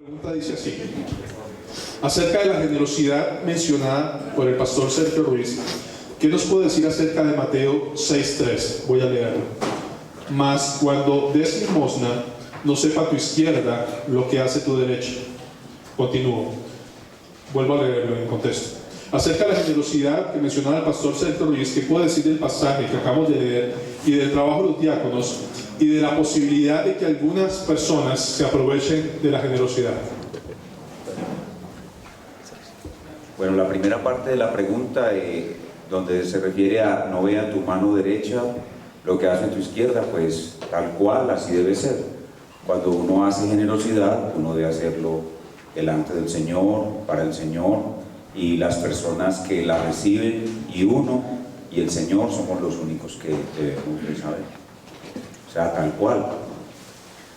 La pregunta dice así: acerca de la generosidad mencionada por el pastor Sergio Ruiz, ¿qué nos puede decir acerca de Mateo 6:3? Voy a leerlo. Mas cuando des limosna, no sepa tu izquierda lo que hace tu derecha. Continúo. Vuelvo a leerlo en contexto. Acerca de la generosidad que mencionaba el pastor Sergio Ruiz, ¿qué puede decir del pasaje que acabamos de leer y del trabajo de los diáconos y de la posibilidad de que algunas personas se aprovechen de la generosidad? Bueno, la primera parte de la pregunta, donde se refiere a no vea tu mano derecha lo que hace tu izquierda, pues tal cual, así debe ser. Cuando uno hace generosidad, uno debe hacerlo delante del Señor, para el Señor, y las personas que la reciben, y uno y el Señor somos los únicos que debemos de saber. O sea, tal cual.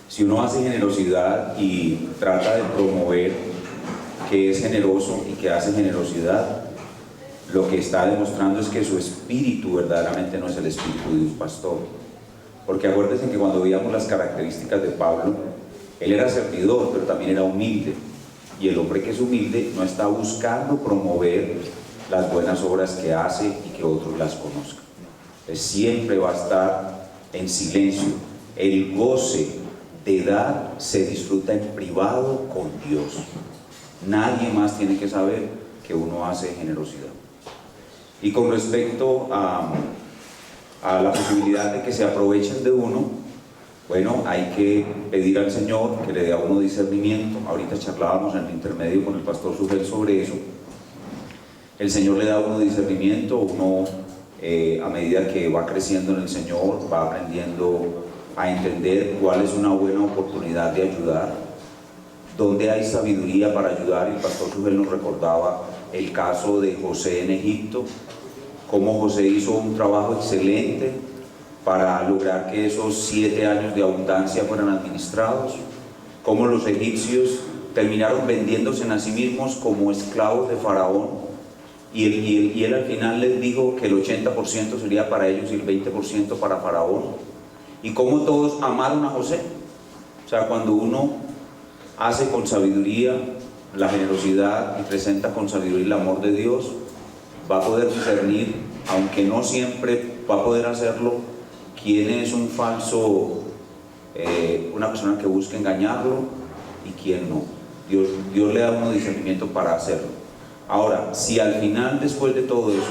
Si uno hace generosidad y trata de promover que es generoso y que hace generosidad, lo que está demostrando es que su espíritu verdaderamente no es el espíritu de un pastor. Porque acuérdense que cuando veíamos las características de Pablo, él era servidor, pero también era humilde. Y el hombre que es humilde no está buscando promover las buenas obras que hace y que otros las conozcan. Entonces, siempre va a estar en silencio. El goce de dar se disfruta en privado con Dios. Nadie más tiene que saber que uno hace generosidad. Y con respecto a la posibilidad de que se aprovechen de uno, bueno, hay que pedir al Señor que le dé a uno discernimiento. Ahorita charlábamos en el intermedio con el pastor Sugel sobre eso. El Señor le da a uno discernimiento, uno a medida que va creciendo en el Señor, va aprendiendo a entender cuál es una buena oportunidad de ayudar, dónde hay sabiduría para ayudar. El pastor Sugel nos recordaba el caso de José en Egipto, cómo José hizo un trabajo excelente para lograr que esos 7 años de abundancia fueran administrados, cómo los egipcios terminaron vendiéndose a sí mismos como esclavos de Faraón, y él al final les dijo que el 80% sería para ellos y el 20% para Faraón, y cómo todos amaron a José. O sea, cuando uno hace con sabiduría la generosidad y presenta con sabiduría el amor de Dios, va a poder discernir, aunque no siempre va a poder hacerlo, quién es un falso, una persona que busca engañarlo y quién no. Dios le da a uno discernimiento para hacerlo. Ahora, si al final, después de todo eso,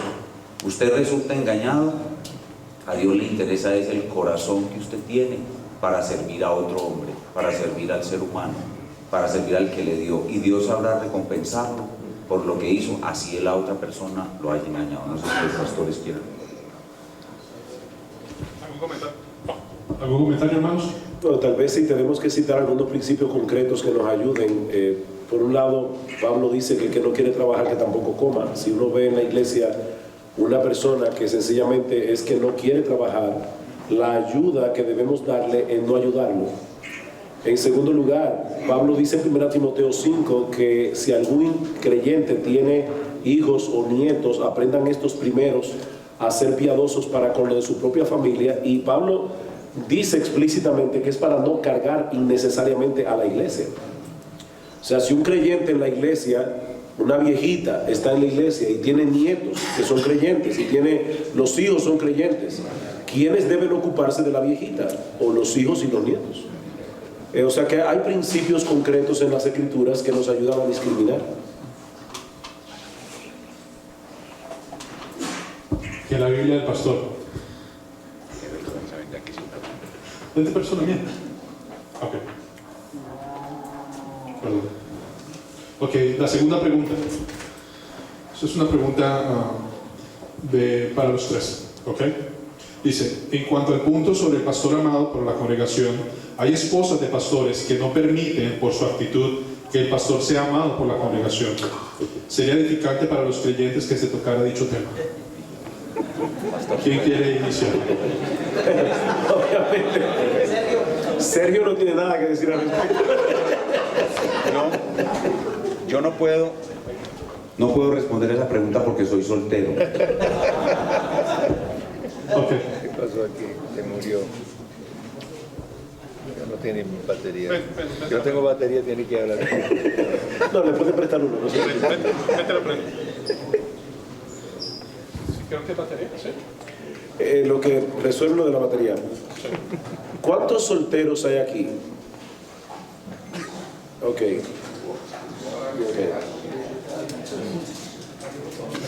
usted resulta engañado, a Dios le interesa es el corazón que usted tiene para servir a otro hombre, para servir al ser humano, para servir al que le dio, y Dios sabrá recompensarlo por lo que hizo, así la otra persona lo haya engañado. No sé si los pastores quieran. ¿Algún comentario, hermanos? Bueno, tal vez sí tenemos que citar algunos principios concretos que nos ayuden. Por un lado, Pablo dice que el que no quiere trabajar, que tampoco coma. Si uno ve en la iglesia una persona que sencillamente es que no quiere trabajar, la ayuda que debemos darle es no ayudarlo. En segundo lugar, Pablo dice en 1 Timoteo 5 que si algún creyente tiene hijos o nietos, aprendan estos primeros a ser piadosos para con lo de su propia familia. Y Pablo dice explícitamente que es para no cargar innecesariamente a la iglesia. O sea, si un creyente en la iglesia, una viejita está en la iglesia y tiene nietos que son creyentes y los hijos son creyentes, ¿quiénes deben ocuparse de la viejita? O los hijos y los nietos. O sea que hay principios concretos en las escrituras que nos ayudan a discriminar. Que la Biblia del pastor. ¿Vente persona mía? Ok. Perdón. Ok, la segunda pregunta. Esa es una pregunta para los tres. Ok. Dice: en cuanto al punto sobre el pastor amado por la congregación, hay esposas de pastores que no permiten por su actitud que el pastor sea amado por la congregación. ¿Sería edificante para los creyentes que se tocara dicho tema? ¿Quién quiere iniciar? Obviamente. Sergio no tiene nada que decir al respecto. Yo no puedo responder esa pregunta porque soy soltero. Ok. ¿Qué pasó aquí? Se murió. no tiene batería. Yo tengo batería, tiene que hablar. No, le pueden prestar uno. No sé. Vete lo prendo. Creo que batería, ¿sí? Lo que resuelve lo de la batería. ¿Cuántos solteros hay aquí? Ok.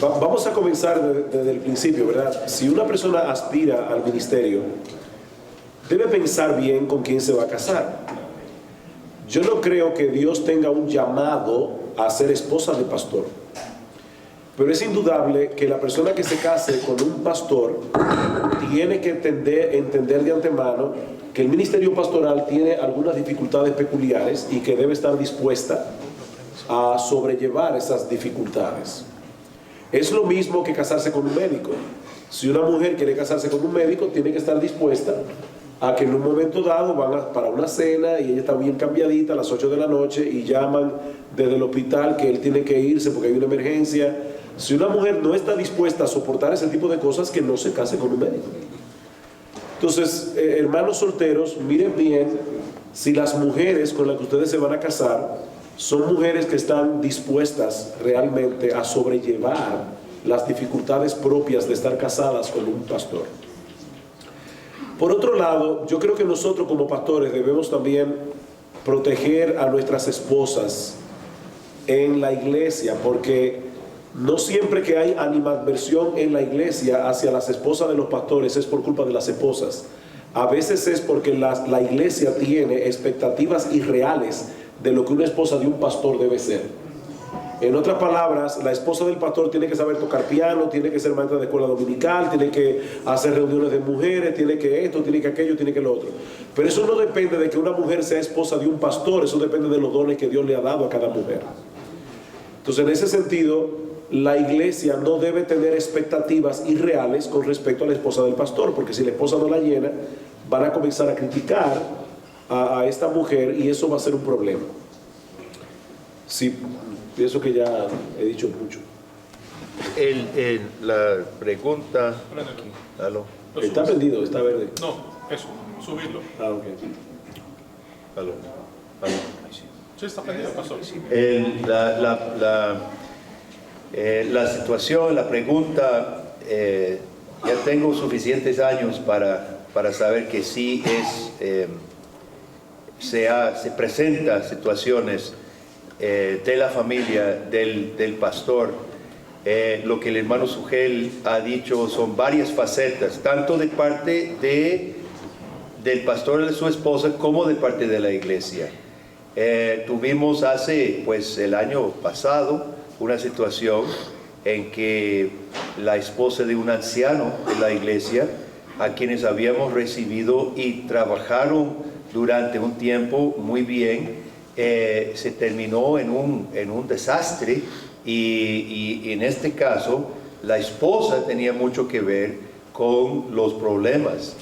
Vamos a comenzar desde el principio, ¿verdad? Si una persona aspira al ministerio, debe pensar bien con quién se va a casar. Yo no creo que Dios tenga un llamado a ser esposa de pastor. Pero es indudable que la persona que se case con un pastor tiene que entender de antemano que el ministerio pastoral tiene algunas dificultades peculiares y que debe estar dispuesta a sobrellevar esas dificultades. Es lo mismo que casarse con un médico. Si una mujer quiere casarse con un médico, tiene que estar dispuesta a que en un momento dado van para una cena y ella está bien cambiadita a las 8 de la noche y llaman desde el hospital que él tiene que irse porque hay una emergencia. Si una mujer no está dispuesta a soportar ese tipo de cosas, que no se case con un médico. Entonces, hermanos solteros, miren bien si las mujeres con las que ustedes se van a casar son mujeres que están dispuestas realmente a sobrellevar las dificultades propias de estar casadas con un pastor. Por otro lado, yo creo que nosotros como pastores debemos también proteger a nuestras esposas en la iglesia, porque no siempre que hay animadversión en la iglesia hacia las esposas de los pastores es por culpa de las esposas. A veces es porque la iglesia tiene expectativas irreales de lo que una esposa de un pastor debe ser. En otras palabras, la esposa del pastor tiene que saber tocar piano, tiene que ser maestra de escuela dominical, tiene que hacer reuniones de mujeres, tiene que esto, tiene que aquello, tiene que lo otro. Pero eso no depende de que una mujer sea esposa de un pastor, eso depende de los dones que Dios le ha dado a cada mujer. Entonces, en ese sentido, la iglesia no debe tener expectativas irreales con respecto a la esposa del pastor, porque si la esposa no la llena, van a comenzar a criticar a esta mujer y eso va a ser un problema. Sí, pienso que ya he dicho mucho. La pregunta... ¿Aló? Está prendido, está verde. No, eso, subirlo. Ah, ok. ¿Aló? Sí, está prendido, pastor. La situación, la pregunta, ya tengo suficientes años para saber que sí se presentan situaciones de la familia del pastor. Lo que el hermano Sugel ha dicho son varias facetas, tanto de parte del pastor y de su esposa como de parte de la iglesia. Tuvimos el año pasado una situación en que la esposa de un anciano de la iglesia, a quienes habíamos recibido y trabajaron durante un tiempo muy bien, se terminó en un desastre y en este caso la esposa tenía mucho que ver con los problemas.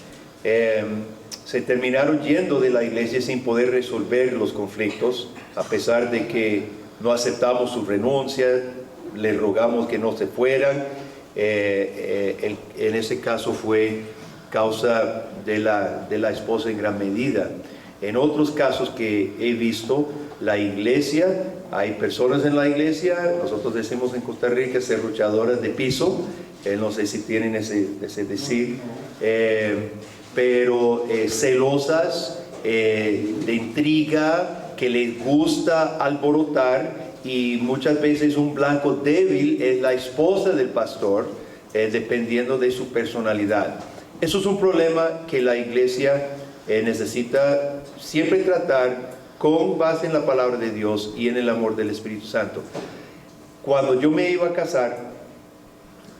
Se terminaron yendo de la iglesia sin poder resolver los conflictos, a pesar de que no aceptamos su renuncia, le rogamos que no se fueran. En ese caso fue causa de la esposa en gran medida. En otros casos que he visto, la iglesia, hay personas en la iglesia, nosotros decimos en Costa Rica, serruchadoras de piso, no sé si tienen ese decir, pero celosas, de intriga, que les gusta alborotar, y muchas veces un blanco débil es la esposa del pastor, dependiendo de su personalidad. Eso es un problema que la iglesia necesita siempre tratar con base en la palabra de Dios y en el amor del Espíritu Santo. Cuando yo me iba a casar,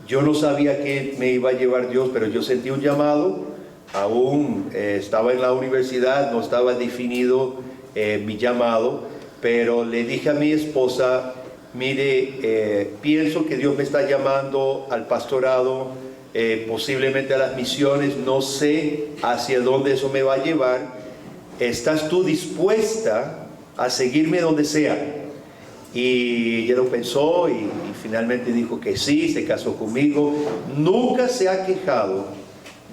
yo no sabía qué me iba a llevar Dios, pero yo sentí un llamado. Aún estaba en la universidad, no estaba definido mi llamado, pero le dije a mi esposa: mire, pienso que Dios me está llamando al pastorado, posiblemente a las misiones, no sé hacia dónde eso me va a llevar. ¿Estás tú dispuesta a seguirme donde sea? Y ella lo pensó y finalmente dijo que sí, se casó conmigo. Nunca se ha quejado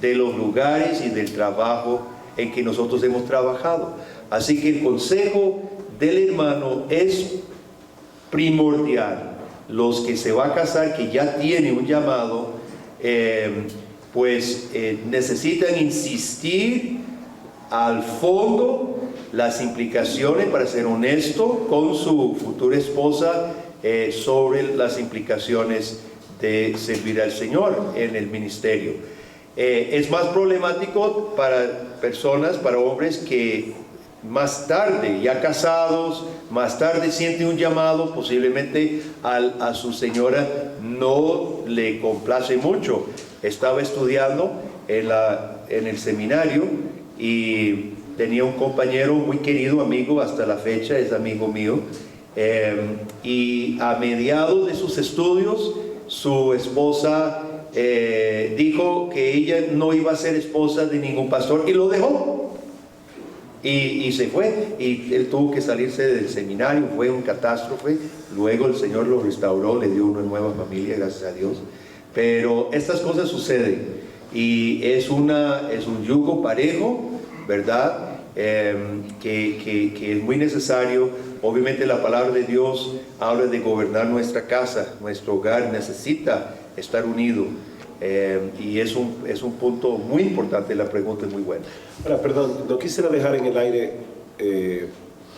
de los lugares y del trabajo en que nosotros hemos trabajado. Así que el consejo del hermano es primordial. Los que se va a casar, que ya tiene un llamado, necesitan insistir al fondo las implicaciones, para ser honesto con su futura esposa, sobre las implicaciones de servir al Señor en el ministerio. Es más problemático para personas, para hombres que más tarde, ya casados, más tarde sienten un llamado, posiblemente a su señora no le complace mucho. Estaba estudiando en el seminario y tenía un compañero muy querido, amigo, hasta la fecha es amigo mío, y a mediados de sus estudios su esposa dijo que ella no iba a ser esposa de ningún pastor y lo dejó. Y se fue, y él tuvo que salirse del seminario, fue un catástrofe. Luego el Señor lo restauró, le dio una nueva familia, gracias a Dios. Pero estas cosas suceden, y es un yugo parejo, ¿verdad? Que es muy necesario. Obviamente la palabra de Dios habla de gobernar nuestra casa, nuestro hogar necesita estar unido. Y es un punto muy importante, la pregunta es muy buena. Ahora, perdón, no quisiera dejar en el aire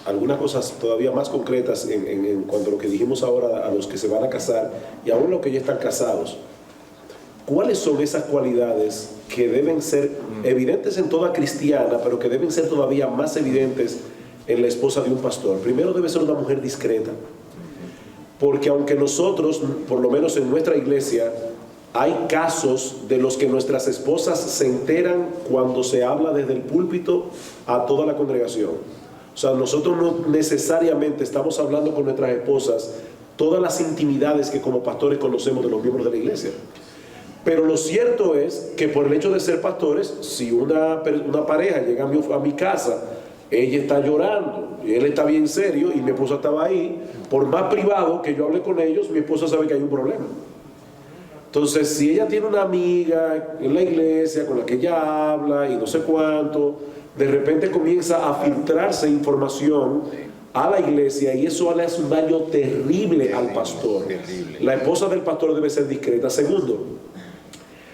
algunas cosas todavía más concretas en cuanto a lo que dijimos ahora a los que se van a casar y aún los que ya están casados. ¿Cuáles son esas cualidades que deben ser evidentes en toda cristiana, pero que deben ser todavía más evidentes en la esposa de un pastor? Primero, debe ser una mujer discreta, porque aunque nosotros, por lo menos en nuestra iglesia, hay casos de los que nuestras esposas se enteran cuando se habla desde el púlpito a toda la congregación. O sea, nosotros no necesariamente estamos hablando con nuestras esposas todas las intimidades que como pastores conocemos de los miembros de la iglesia. Pero lo cierto es que por el hecho de ser pastores, si una pareja llega a mi casa, ella está llorando, y él está bien serio, y mi esposa estaba ahí, por más privado que yo hable con ellos, mi esposa sabe que hay un problema. Entonces, si ella tiene una amiga en la iglesia con la que ella habla y no sé cuánto, de repente comienza a filtrarse información a la iglesia y eso le hace un daño terrible al pastor. La esposa del pastor debe ser discreta. Segundo,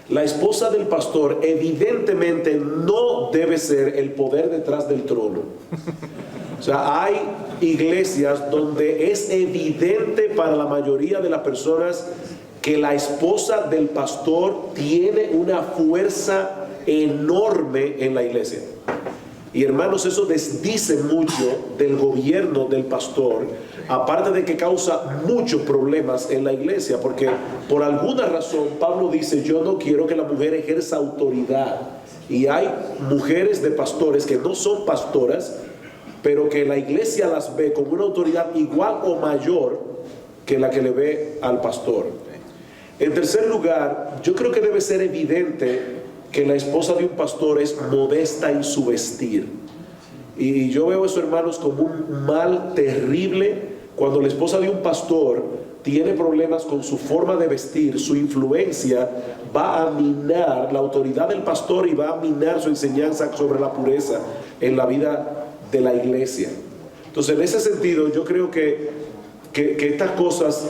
la esposa del pastor evidentemente no debe ser el poder detrás del trono. O sea, hay iglesias donde es evidente para la mayoría de las personas que la esposa del pastor tiene una fuerza enorme en la iglesia. Y hermanos, eso desdice mucho del gobierno del pastor, aparte de que causa muchos problemas en la iglesia, porque por alguna razón Pablo dice: yo no quiero que la mujer ejerza autoridad. Y hay mujeres de pastores que no son pastoras, pero que la iglesia las ve como una autoridad igual o mayor que la que le ve al pastor. En tercer lugar, yo creo que debe ser evidente que la esposa de un pastor es modesta en su vestir. Y yo veo eso, hermanos, como un mal terrible cuando la esposa de un pastor tiene problemas con su forma de vestir. Su influencia va a minar la autoridad del pastor y va a minar su enseñanza sobre la pureza en la vida de la iglesia. Entonces, en ese sentido, yo creo que estas cosas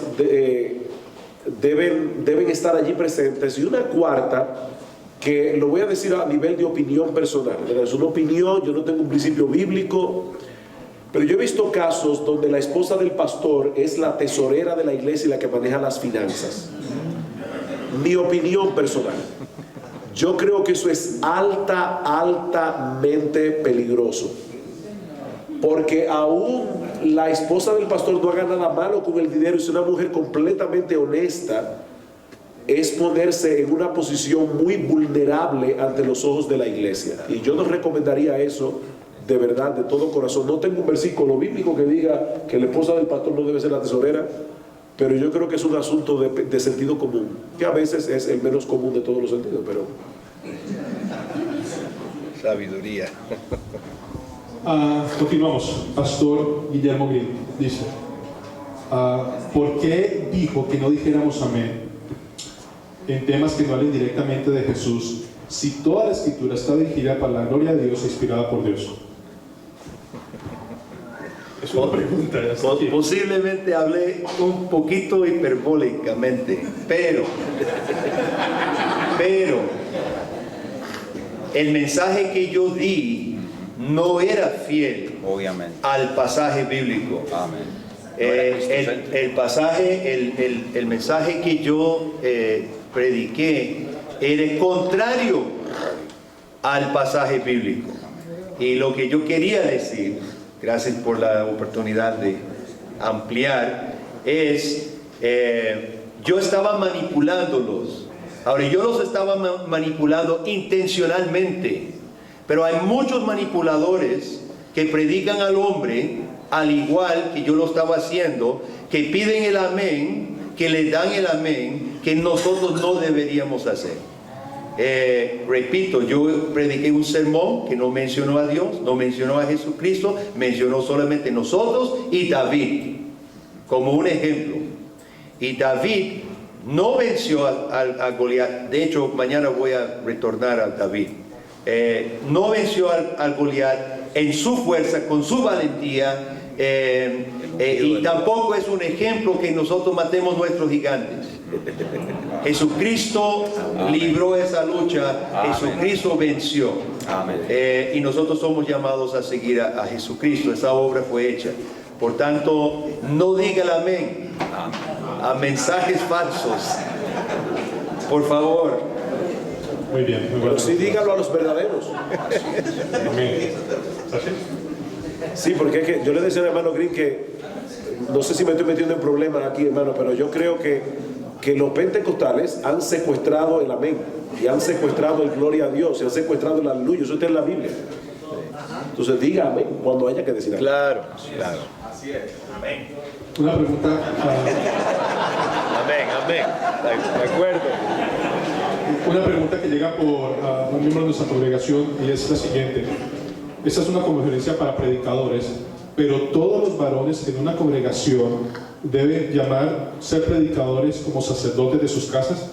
deben estar allí presentes. Y una cuarta, que lo voy a decir a nivel de opinión personal, es una opinión, yo no tengo un principio bíblico, pero yo he visto casos donde la esposa del pastor es la tesorera de la iglesia y la que maneja las finanzas. Mi opinión personal, yo creo que eso es altamente peligroso, porque aún la esposa del pastor no haga nada malo con el dinero, es una mujer completamente honesta, es ponerse en una posición muy vulnerable ante los ojos de la iglesia. Y yo no recomendaría eso de verdad, de todo corazón. No tengo un versículo bíblico que diga que la esposa del pastor no debe ser la tesorera, pero yo creo que es un asunto de sentido común, que a veces es el menos común de todos los sentidos, pero... Sabiduría. Continuamos. Pastor Guillermo Grill dice: ¿por qué dijo que no dijéramos amén en temas que no hablen directamente de Jesús, si toda la escritura está dirigida para la gloria de Dios e inspirada por Dios? Es una pregunta. Ya está aquí. Posiblemente hablé un poquito hiperbólicamente, pero el mensaje que yo di no era fiel Obviamente. al pasaje bíblico. Amén. El mensaje que yo prediqué era contrario al pasaje bíblico. Y lo que yo quería decir, gracias por la oportunidad de ampliar, es yo estaba manipulándolos. Ahora, yo los estaba manipulando intencionalmente, pero hay muchos manipuladores que predican al hombre al igual que yo lo estaba haciendo, que piden el amén, que le dan el amén, que nosotros no deberíamos hacer. Repito, yo prediqué un sermón que no mencionó a Dios, no mencionó a Jesucristo, mencionó solamente nosotros y David, como un ejemplo. Y David no venció a Goliat. De hecho, mañana voy a retornar a David. No venció al Goliat en su fuerza, con su valentía, y tampoco es un ejemplo que nosotros matemos nuestros gigantes. Jesucristo libró esa lucha. Jesucristo venció. Y nosotros somos llamados a seguir a Jesucristo. Esa obra fue hecha. Por tanto, no diga el amén a mensajes falsos, por favor. Muy bien, muy Pero bueno. sí dígalo a los verdaderos. Amén. ¿Así? Sí, porque es que yo le decía al hermano Green que, no sé si me estoy metiendo en problemas aquí, hermano, pero yo creo que los pentecostales han secuestrado el amén, y han secuestrado el gloria a Dios, y han secuestrado el aleluya. Eso está en la Biblia. Entonces diga amén cuando haya que decir amén. Claro, claro. Una pregunta. Amén. De acuerdo. Una pregunta que llega por un miembro de nuestra congregación y es la siguiente. Esta es una conferencia para predicadores, pero todos los varones en una congregación deben ser predicadores como sacerdotes de sus casas.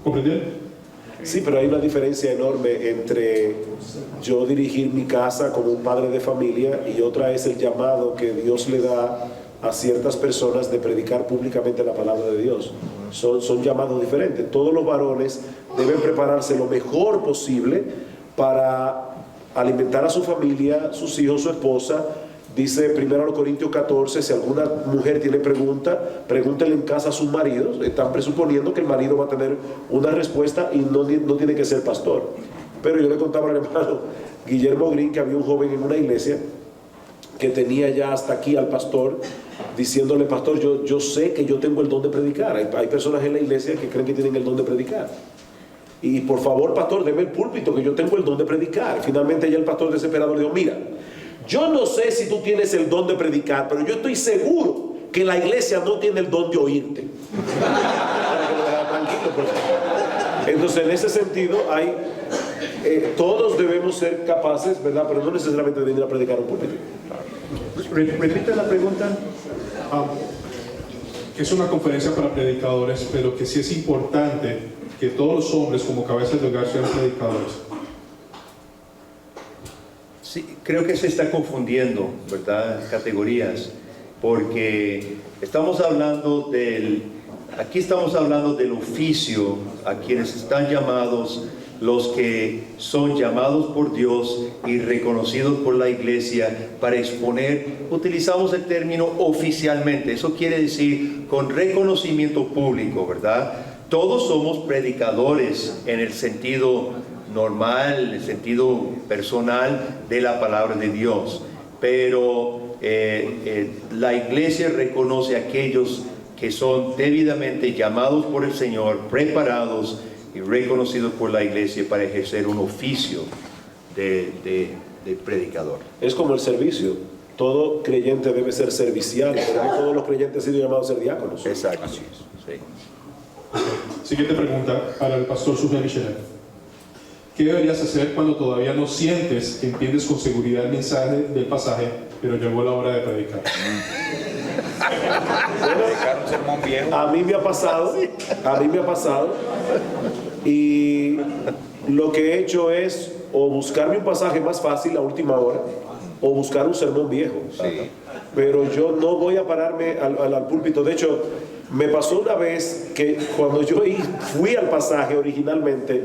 ¿Comprendieron? Sí, pero hay una diferencia enorme entre yo dirigir mi casa como un padre de familia y otra es el llamado que Dios le da a ciertas personas de predicar públicamente la palabra de Dios. Son llamados diferentes. Todos los varones deben prepararse lo mejor posible para alimentar a su familia, sus hijos, su esposa. Dice 1 Corintios 14, si alguna mujer tiene pregunta, pregúntenle en casa a sus maridos. Están presuponiendo que el marido va a tener una respuesta y no tiene que ser pastor. Pero yo le contaba al hermano Guillermo Green que había un joven en una iglesia que tenía ya hasta aquí al pastor, diciéndole: pastor, yo sé que yo tengo el don de predicar. Hay personas en la iglesia que creen que tienen el don de predicar. Y por favor, pastor, deme el púlpito, que yo tengo el don de predicar. Finalmente ya el pastor desesperado le dijo: mira, yo no sé si tú tienes el don de predicar, pero yo estoy seguro que la iglesia no tiene el don de oírte. Para que lo dejara tranquilo, por favor. Entonces, en ese sentido, todos debemos ser capaces, ¿verdad? Pero no necesariamente de venir a predicar un púlpito. Repita la pregunta. Que es una conferencia para predicadores, pero que sí es importante que todos los hombres como cabezas de hogar sean predicadores. Sí, creo que se está confundiendo, ¿verdad? Categorías, porque aquí estamos hablando del oficio a quienes están llamados, los que son llamados por Dios y reconocidos por la iglesia para exponer. Utilizamos el término oficialmente, eso quiere decir con reconocimiento público, ¿verdad? Todos somos predicadores en el sentido normal, en el sentido personal de la palabra de Dios, pero la iglesia reconoce a aquellos que son debidamente llamados por el Señor, preparados y reconocidos por la iglesia para ejercer un oficio de predicador. Es como el servicio. Todo creyente debe ser servicial, pero no todos los creyentes han sido llamados a ser diáconos. Exacto. Sí. Siguiente pregunta para el pastor Sujel Michelet. ¿Qué deberías hacer cuando todavía no sientes que entiendes con seguridad el mensaje del pasaje, pero llegó la hora de predicar? Predicar un sermón viejo. A mí me ha pasado Y lo que he hecho es o buscarme un pasaje más fácil a última hora o buscar un sermón viejo. Sí. Pero yo no voy a pararme al púlpito. De hecho, me pasó una vez que cuando yo fui al pasaje originalmente,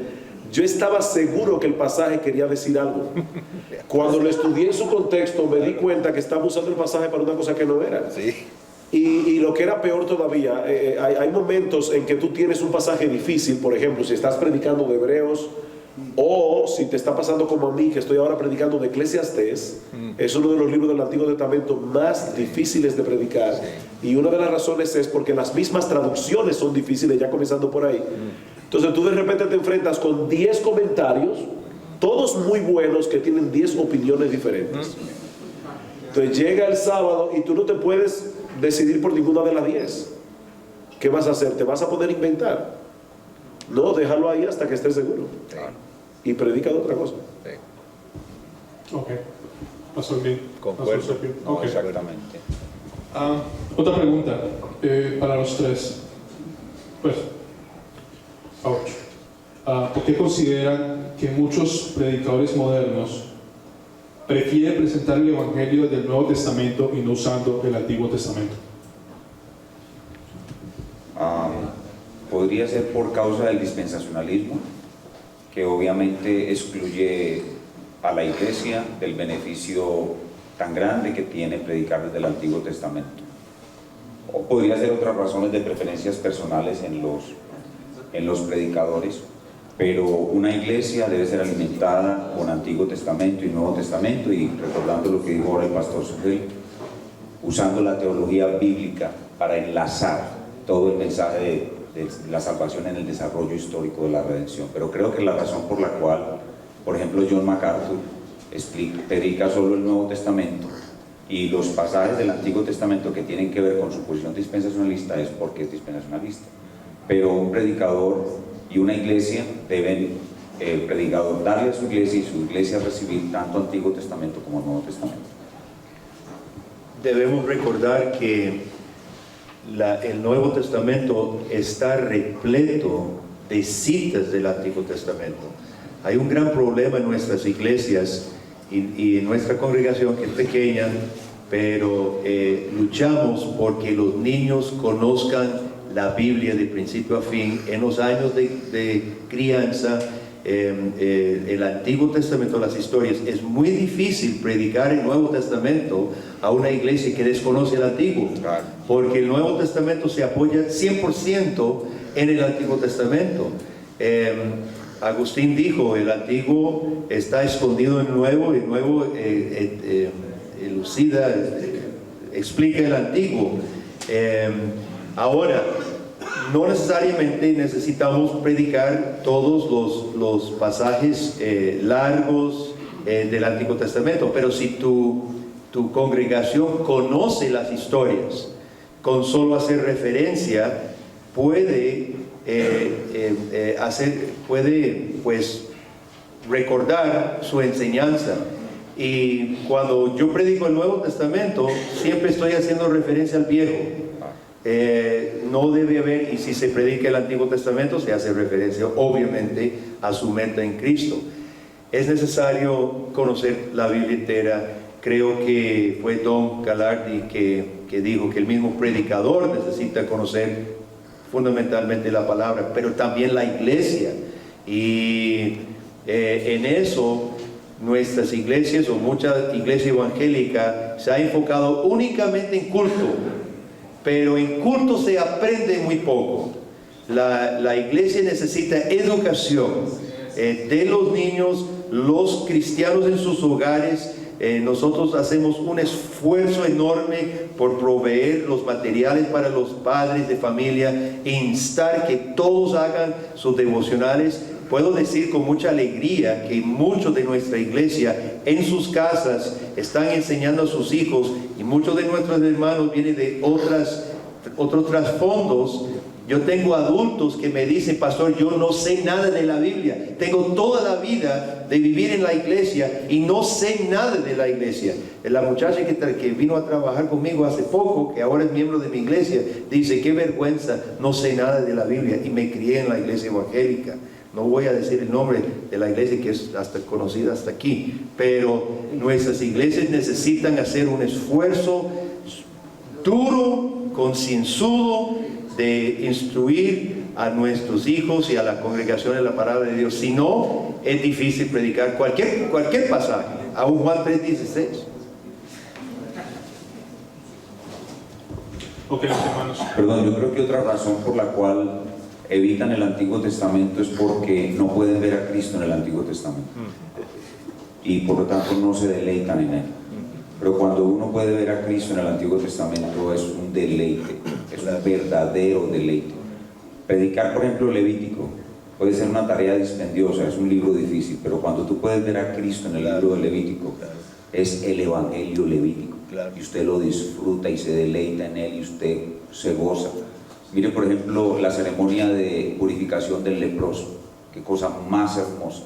yo estaba seguro que el pasaje quería decir algo. Cuando lo estudié en su contexto, me di cuenta que estaba usando el pasaje para una cosa que no era. Sí. Y lo que era peor todavía, hay momentos en que tú tienes un pasaje difícil. Por ejemplo, si estás predicando de Hebreos, o si te está pasando como a mí, que estoy ahora predicando de Eclesiastés, es uno de los libros del Antiguo Testamento más difíciles de predicar. Y una de las razones es porque las mismas traducciones son difíciles, ya comenzando por ahí. Entonces tú de repente te enfrentas con 10 comentarios, todos muy buenos, que tienen 10 opiniones diferentes. Entonces llega el sábado y tú no te puedes decidir por ninguna de las 10. ¿Qué vas a hacer? ¿Te vas a poder inventar? No, déjalo ahí hasta que estés seguro. Y predica de otra cosa. Ok. Pasó bien. Concuerdo. Pasó bien. No, Ok. exactamente. Otra pregunta para los tres. Pues, ¿por qué consideran que muchos predicadores modernos prefieren presentar el Evangelio del Nuevo Testamento y no usando el Antiguo Testamento? Podría ser por causa del dispensacionalismo, que obviamente excluye a la iglesia del beneficio tan grande que tiene predicar desde el Antiguo Testamento. O podría ser otras razones de preferencias personales en los predicadores, pero una iglesia debe ser alimentada con Antiguo Testamento y Nuevo Testamento, y recordando lo que dijo ahora el pastor Sugel, usando la teología bíblica para enlazar todo el mensaje de la salvación en el desarrollo histórico de la redención. Pero creo que la razón por la cual, por ejemplo, John MacArthur predica solo el Nuevo Testamento y los pasajes del Antiguo Testamento que tienen que ver con su posición dispensacionalista es porque es dispensacionalista. Pero un predicador y una iglesia deben, el predicador darle a su iglesia y su iglesia recibir tanto Antiguo Testamento como Nuevo Testamento. Debemos recordar que el Nuevo Testamento está repleto de citas del Antiguo Testamento. Hay un gran problema en nuestras iglesias y en nuestra congregación, que es pequeña, pero luchamos porque los niños conozcan la Biblia de principio a fin. En los años de crianza, el Antiguo Testamento, las historias, es muy difícil predicar el Nuevo Testamento a una iglesia que desconoce el Antiguo, porque el Nuevo Testamento se apoya 100% en el Antiguo Testamento. Agustín dijo, el Antiguo está escondido en el Nuevo, el Nuevo elucida, explica el Antiguo. Ahora, no necesariamente necesitamos predicar todos los pasajes largos del Antiguo Testamento, pero si tu congregación conoce las historias, con solo hacer referencia, puede pues recordar su enseñanza. Y cuando yo predico el Nuevo Testamento, siempre estoy haciendo referencia al Viejo. No debe haber, y si se predica el Antiguo Testamento, se hace referencia obviamente a su meta en Cristo. Es necesario conocer la Biblia entera. Creo que fue Don Galardi que dijo que el mismo predicador necesita conocer fundamentalmente la palabra, pero también la iglesia. Y en eso nuestras iglesias, o mucha iglesia evangélica, se ha enfocado únicamente en culto, pero en culto se aprende muy poco. La iglesia necesita educación de los niños, los cristianos en sus hogares. Nosotros hacemos un esfuerzo enorme por proveer los materiales para los padres de familia, instar que todos hagan sus devocionales. Puedo decir con mucha alegría que muchos de nuestra iglesia en sus casas están enseñando a sus hijos, y muchos de nuestros hermanos vienen de otros trasfondos. Yo tengo adultos que me dicen: pastor, yo no sé nada de la Biblia, tengo toda la vida de vivir en la iglesia y no sé nada de la iglesia. La muchacha que vino a trabajar conmigo hace poco, que ahora es miembro de mi iglesia, dice: qué vergüenza, no sé nada de la Biblia y me crié en la iglesia evangélica. no voy a decir el nombre de la iglesia que es hasta conocida hasta aquí, pero nuestras iglesias necesitan hacer un esfuerzo duro, concienzudo, de instruir a nuestros hijos y a la congregación de la palabra de Dios. Si no, es difícil predicar cualquier pasaje, aún Juan 3:16. Ok, hermanos. Perdón, yo creo que otra razón por la cual evitan el Antiguo Testamento es porque no pueden ver a Cristo en el Antiguo Testamento y por lo tanto no se deleitan en él. Pero cuando uno puede ver a Cristo en el Antiguo Testamento es un deleite, es un verdadero deleite. Predicar, por ejemplo, Levítico puede ser una tarea dispendiosa, es un libro difícil, pero cuando tú puedes ver a Cristo en el libro de Levítico, es el Evangelio Levítico, y usted lo disfruta y se deleita en él y usted se goza. Mire, por ejemplo, la ceremonia de purificación del leproso, qué cosa más hermosa,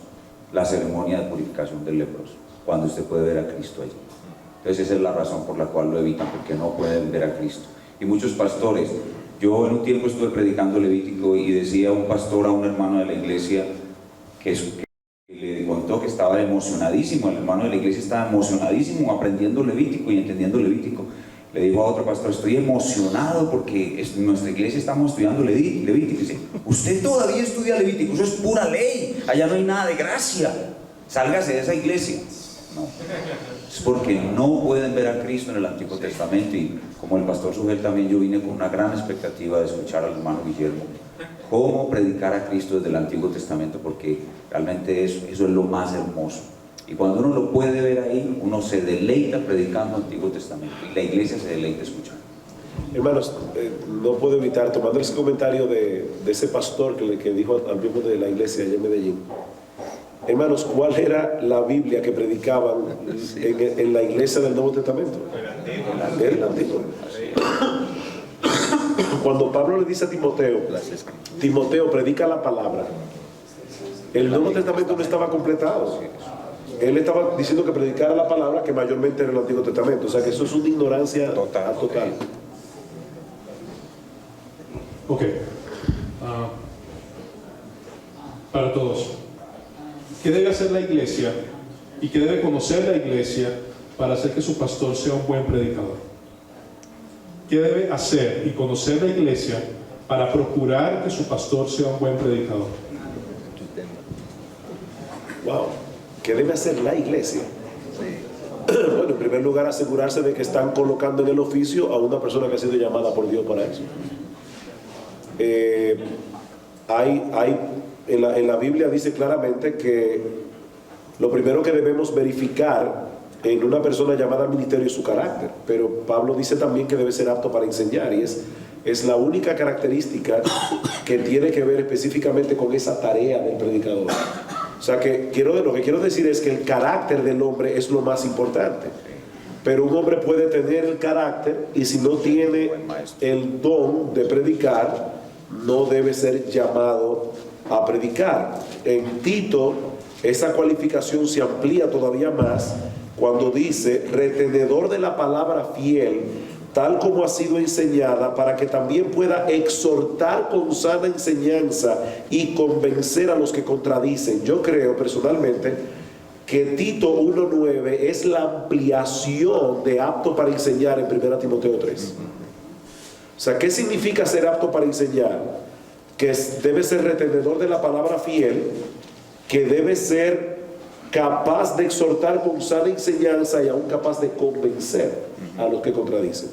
la ceremonia de purificación del leproso, cuando usted puede ver a Cristo allí. Entonces esa es la razón por la cual lo evitan, porque no pueden ver a Cristo. Y muchos pastores, yo en un tiempo estuve predicando Levítico y decía un pastor a un hermano de la iglesia que le contó que estaba emocionadísimo, el hermano de la iglesia estaba emocionadísimo aprendiendo Levítico y entendiendo Levítico. Le dijo a otro pastor, estoy emocionado porque en nuestra iglesia estamos estudiando Levítico. Y dice, usted todavía estudia Levítico, eso es pura ley, allá no hay nada de gracia, sálgase de esa iglesia. No, es porque no pueden ver a Cristo en el Antiguo Testamento. Y como el pastor Sugel también, yo vine con una gran expectativa de escuchar al hermano Guillermo cómo predicar a Cristo desde el Antiguo Testamento, porque realmente eso es lo más hermoso. Y cuando uno lo puede ver ahí, uno se deleita predicando el Antiguo Testamento y la iglesia se deleita escuchando. Hermanos, no puedo evitar, tomando ese comentario de ese pastor que dijo al miembro de la iglesia allá en Medellín. Hermanos, ¿cuál era la Biblia que predicaban en la iglesia del Nuevo Testamento? Era el Antiguo. Cuando Pablo le dice a Timoteo, Timoteo, predica la palabra, el Nuevo Testamento no estaba completado. Él estaba diciendo que predicara la palabra, que mayormente era el Antiguo Testamento. O sea que eso es una ignorancia total. Ok. Para todos. ¿Qué debe hacer la iglesia y qué debe conocer la iglesia para hacer que su pastor sea un buen predicador? ¿Qué debe hacer y conocer la iglesia para procurar que su pastor sea un buen predicador? Wow. ¿Qué debe hacer la iglesia? Bueno, en primer lugar, asegurarse de que están colocando en el oficio a una persona que ha sido llamada por Dios para eso. En la Biblia dice claramente que lo primero que debemos verificar en una persona llamada al ministerio es su carácter, pero Pablo dice también que debe ser apto para enseñar, y es la única característica que tiene que ver específicamente con esa tarea del predicador. O sea que lo que quiero decir es que el carácter del hombre es lo más importante, pero un hombre puede tener el carácter y si no tiene el don de predicar, no debe ser llamado a predicar. En Tito esa cualificación se amplía todavía más cuando dice retenedor de la palabra fiel, tal como ha sido enseñada, para que también pueda exhortar con sana enseñanza y convencer a los que contradicen. Yo creo personalmente que Tito 1:9 es la ampliación de apto para enseñar en 1 Timoteo 3. O sea, ¿qué significa ser apto para enseñar? Que debe ser retenedor de la palabra fiel, que debe ser capaz de exhortar con sana enseñanza y aún capaz de convencer a los que contradicen.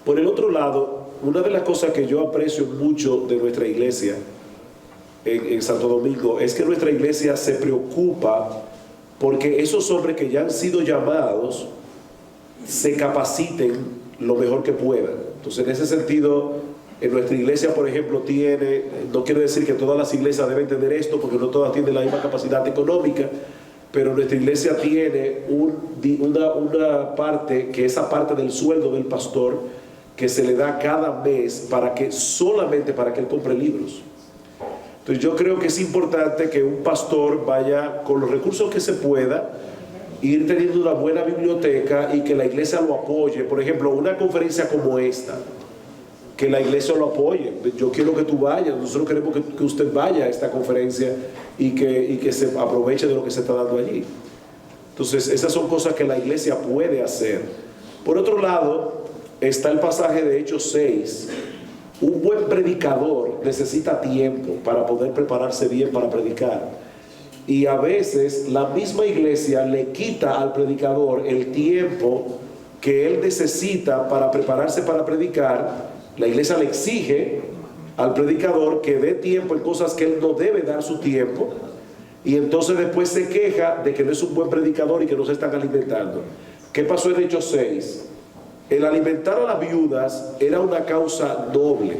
Por el otro lado, una de las cosas que yo aprecio mucho de nuestra iglesia en Santo Domingo es que nuestra iglesia se preocupa porque esos hombres que ya han sido llamados se capaciten lo mejor que puedan. Entonces, en ese sentido, en nuestra iglesia, por ejemplo, no quiero decir que todas las iglesias deben tener esto, porque no todas tienen la misma capacidad económica, pero nuestra iglesia tiene una parte, que esa parte del sueldo del pastor, que se le da cada mes solamente para que él compre libros. Entonces yo creo que es importante que un pastor vaya con los recursos que se pueda, ir teniendo una buena biblioteca y que la iglesia lo apoye. Por ejemplo, una conferencia como esta, que la iglesia lo apoye. Yo quiero que tú vayas, nosotros queremos que usted vaya a esta conferencia y que se aproveche de lo que se está dando allí. Entonces, esas son cosas que la iglesia puede hacer. Por otro lado, está el pasaje de Hechos 6. Un buen predicador necesita tiempo para poder prepararse bien para predicar. Y a veces la misma iglesia le quita al predicador el tiempo que él necesita para prepararse para predicar. La iglesia le exige al predicador que dé tiempo en cosas que él no debe dar su tiempo. Y entonces después se queja de que no es un buen predicador y que no se están alimentando. ¿Qué pasó en Hechos 6? El alimentar a las viudas era una causa noble,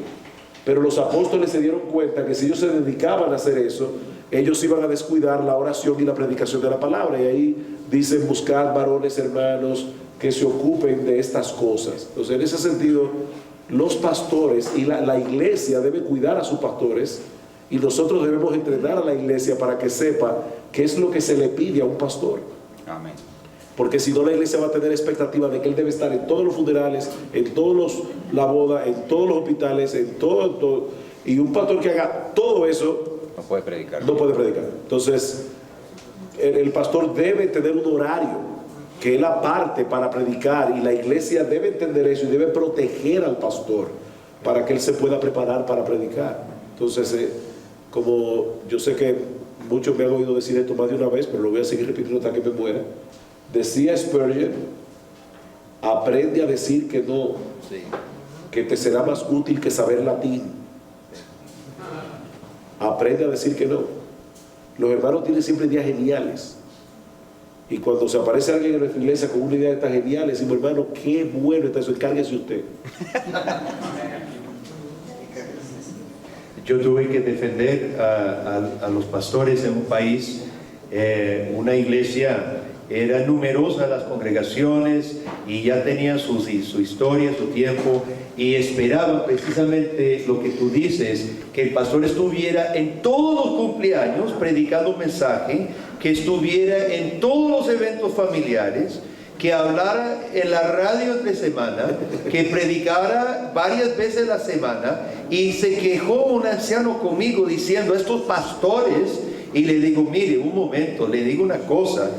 pero los apóstoles se dieron cuenta que si ellos se dedicaban a hacer eso, ellos iban a descuidar la oración y la predicación de la palabra. Y ahí dicen: buscar varones hermanos que se ocupen de estas cosas. Entonces, en ese sentido, los pastores y la iglesia debe cuidar a sus pastores, y nosotros debemos entrenar a la iglesia para que sepa qué es lo que se le pide a un pastor. Amén. Porque si no, la iglesia va a tener expectativa de que él debe estar en todos los funerales, en todos la boda, en todos los hospitales, en todo. Y un pastor que haga todo eso No puede predicar. no puede predicar. Entonces, el pastor debe tener un horario que él aparte para predicar, y la iglesia debe entender eso y debe proteger al pastor para que él se pueda preparar para predicar. Entonces, como yo sé que muchos me han oído decir esto más de una vez, pero lo voy a seguir repitiendo hasta que me muera. Decía Spurgeon: aprende a decir que no, que te será más útil que saber latín. Aprende a decir que no. Los hermanos tienen siempre ideas geniales, y cuando se aparece alguien en nuestra iglesia con una idea tan genial, decimos: hermano, qué bueno está eso, encárguese usted. Yo tuve que defender a los pastores en un país, una iglesia, eran numerosas las congregaciones y ya tenían su historia, su tiempo, y esperaban precisamente lo que tú dices, que el pastor estuviera en todos los cumpleaños predicando un mensaje, que estuviera en todos los eventos familiares, que hablara en la radio entre semana, que predicara varias veces a la semana. Y se quejó un anciano conmigo diciendo: estos pastores, y le digo: mire, un momento, le digo una cosa,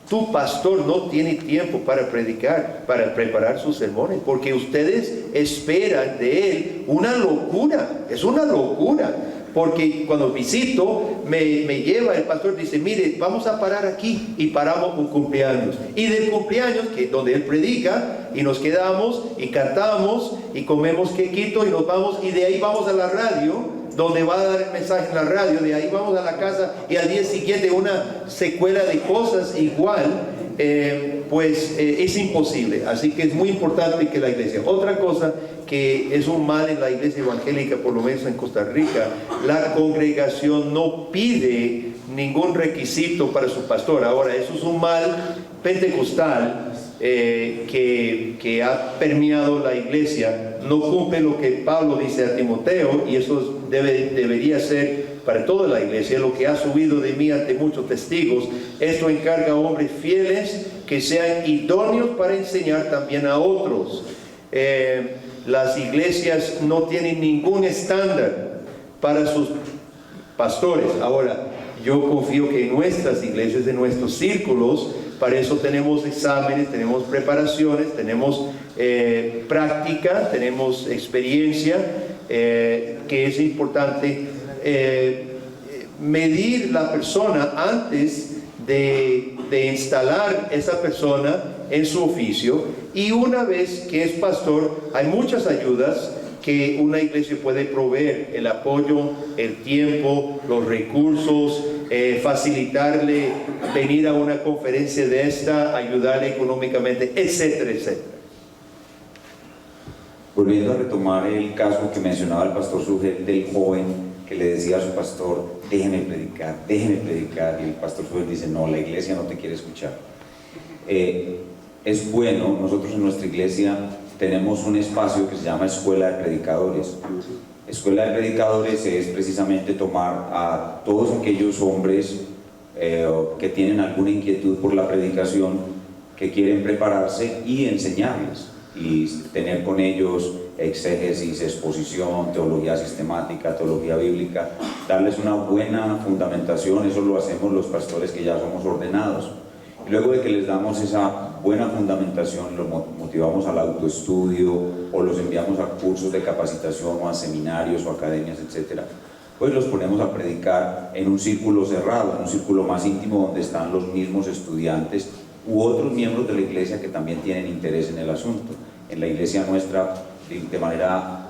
tu pastor no tiene tiempo para predicar, para preparar sus sermones, porque ustedes esperan de él una locura, es una locura. Porque cuando visito, me lleva el pastor, dice: mire, vamos a parar aquí, y paramos un cumpleaños. Y del cumpleaños, que donde él predica, y nos quedamos, y cantamos, y comemos quequito, y nos vamos, y de ahí vamos a la radio, donde va a dar el mensaje en la radio, de ahí vamos a la casa, y al día siguiente una secuela de cosas igual. Es imposible. Así que es muy importante que la iglesia. Otra cosa que es un mal en la iglesia evangélica, por lo menos en Costa Rica, la congregación no pide ningún requisito para su pastor. Ahora, eso es un mal pentecostal que ha permeado la iglesia. No cumple lo que Pablo dice a Timoteo, y eso debería ser para toda la iglesia: lo que ha subido de mí ante muchos testigos, esto encarga a hombres fieles que sean idóneos para enseñar también a otros. Las iglesias no tienen ningún estándar para sus pastores. Ahora, yo confío que en nuestras iglesias, en nuestros círculos, para eso tenemos exámenes, tenemos preparaciones, tenemos práctica, tenemos experiencia, que es importante medir la persona antes de instalar esa persona en su oficio. Y una vez que es pastor, hay muchas ayudas que una iglesia puede proveer: el apoyo, el tiempo, los recursos, facilitarle venir a una conferencia de esta, ayudarle económicamente, etcétera, etcétera. Volviendo a retomar el caso que mencionaba el pastor Sugel del joven que le decía a su pastor: déjeme predicar, y el pastor Sugel dice: no, la iglesia no te quiere escuchar. Es bueno, nosotros en nuestra iglesia tenemos un espacio que se llama Escuela de Predicadores. Escuela de Predicadores es precisamente tomar a todos aquellos hombres que tienen alguna inquietud por la predicación, que quieren prepararse, y enseñarles, y tener con ellos exégesis, exposición, teología sistemática, teología bíblica, darles una buena fundamentación. Eso lo hacemos los pastores que ya somos ordenados. Y luego de que les damos esa buena fundamentación, los motivamos al autoestudio o los enviamos a cursos de capacitación o a seminarios o academias, etc., pues los ponemos a predicar en un círculo cerrado, en un círculo más íntimo donde están los mismos estudiantes u otros miembros de la iglesia que también tienen interés en el asunto. En la iglesia nuestra, de manera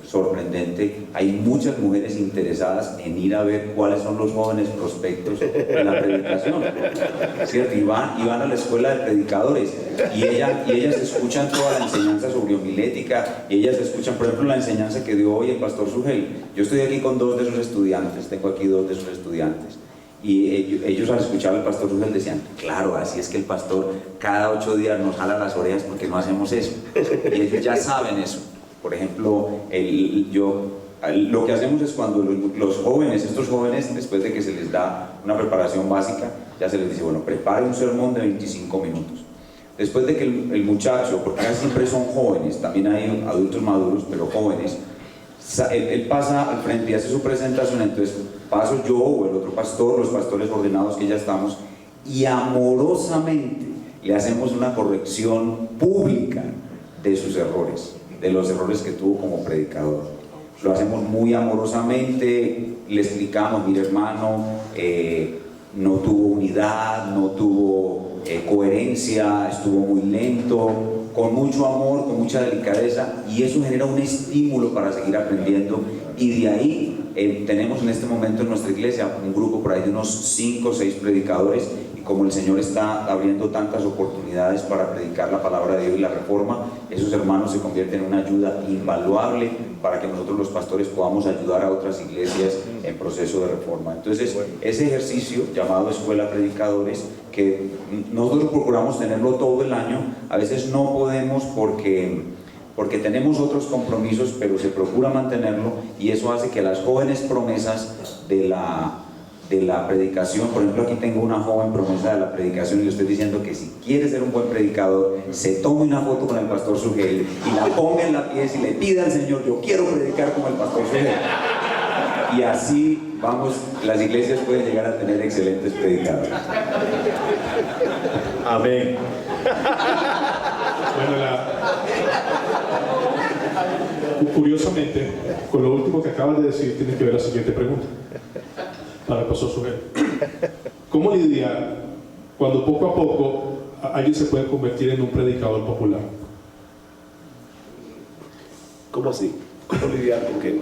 sorprendente, hay muchas mujeres interesadas en ir a ver cuáles son los jóvenes prospectos de la predicación, ¿cierto? Y van a la escuela de predicadores y ellas escuchan toda la enseñanza sobre homilética, y ellas escuchan, por ejemplo, la enseñanza que dio hoy el pastor Sugel. Yo estoy aquí con dos de sus estudiantes, tengo aquí dos de sus estudiantes, y ellos al escuchar al pastor Sugel decían: claro, así es que el pastor cada 8 días nos jala las orejas porque no hacemos eso, y ellos ya saben eso. Por ejemplo, lo que hacemos es cuando los jóvenes, estos jóvenes, después de que se les da una preparación básica, ya se les dice: bueno, prepare un sermón de 25 minutos. Después de que el muchacho, porque casi siempre son jóvenes, también hay adultos maduros, pero jóvenes, él pasa al frente y hace su presentación. Entonces paso yo o el otro pastor, los pastores ordenados que ya estamos, y amorosamente le hacemos una corrección pública de sus errores, de los errores que tuvo como predicador. Lo hacemos muy amorosamente, le explicamos: mire hermano, no tuvo unidad, no tuvo coherencia, estuvo muy lento, con mucho amor, con mucha delicadeza, y eso genera un estímulo para seguir aprendiendo. Y de ahí tenemos en este momento en nuestra iglesia un grupo por ahí de unos 5 o 6 predicadores, y como el Señor está abriendo tantas oportunidades para predicar la palabra de Dios y la reforma, esos hermanos se convierten en una ayuda invaluable para que nosotros los pastores podamos ayudar a otras iglesias en proceso de reforma. Entonces, ese ejercicio llamado Escuela Predicadores, que nosotros procuramos tenerlo todo el año, a veces no podemos porque tenemos otros compromisos, pero se procura mantenerlo, y eso hace que las jóvenes promesas de la predicación, por ejemplo, aquí tengo una joven promesa de la predicación, y le estoy diciendo que si quiere ser un buen predicador, se tome una foto con el pastor Sugel y la ponga en la pieza y le pida al Señor: yo quiero predicar como el pastor Sugel. Y así vamos, las iglesias pueden llegar a tener excelentes predicadores. Amén. Bueno, curiosamente, con lo último que acabas de decir, tiene que ver la siguiente pregunta para el pastor Sugel. ¿Cómo lidiar cuando poco a poco alguien se puede convertir en un predicador popular? ¿Cómo así? ¿Cómo lidiar con qué?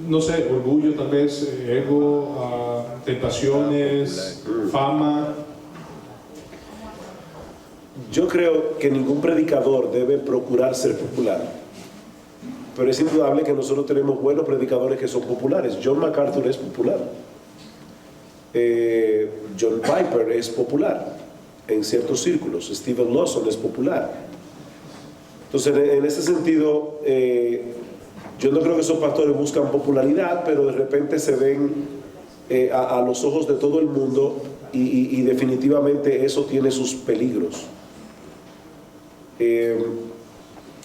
No sé, orgullo tal vez, ego, tentaciones, fama. Yo creo que ningún predicador debe procurar ser popular, pero es indudable que nosotros tenemos buenos predicadores que son populares. John MacArthur es popular, John Piper es popular en ciertos círculos, Stephen Lawson es popular. Entonces, en ese sentido, yo no creo que esos pastores buscan popularidad, pero de repente se ven a los ojos de todo el mundo, y definitivamente eso tiene sus peligros.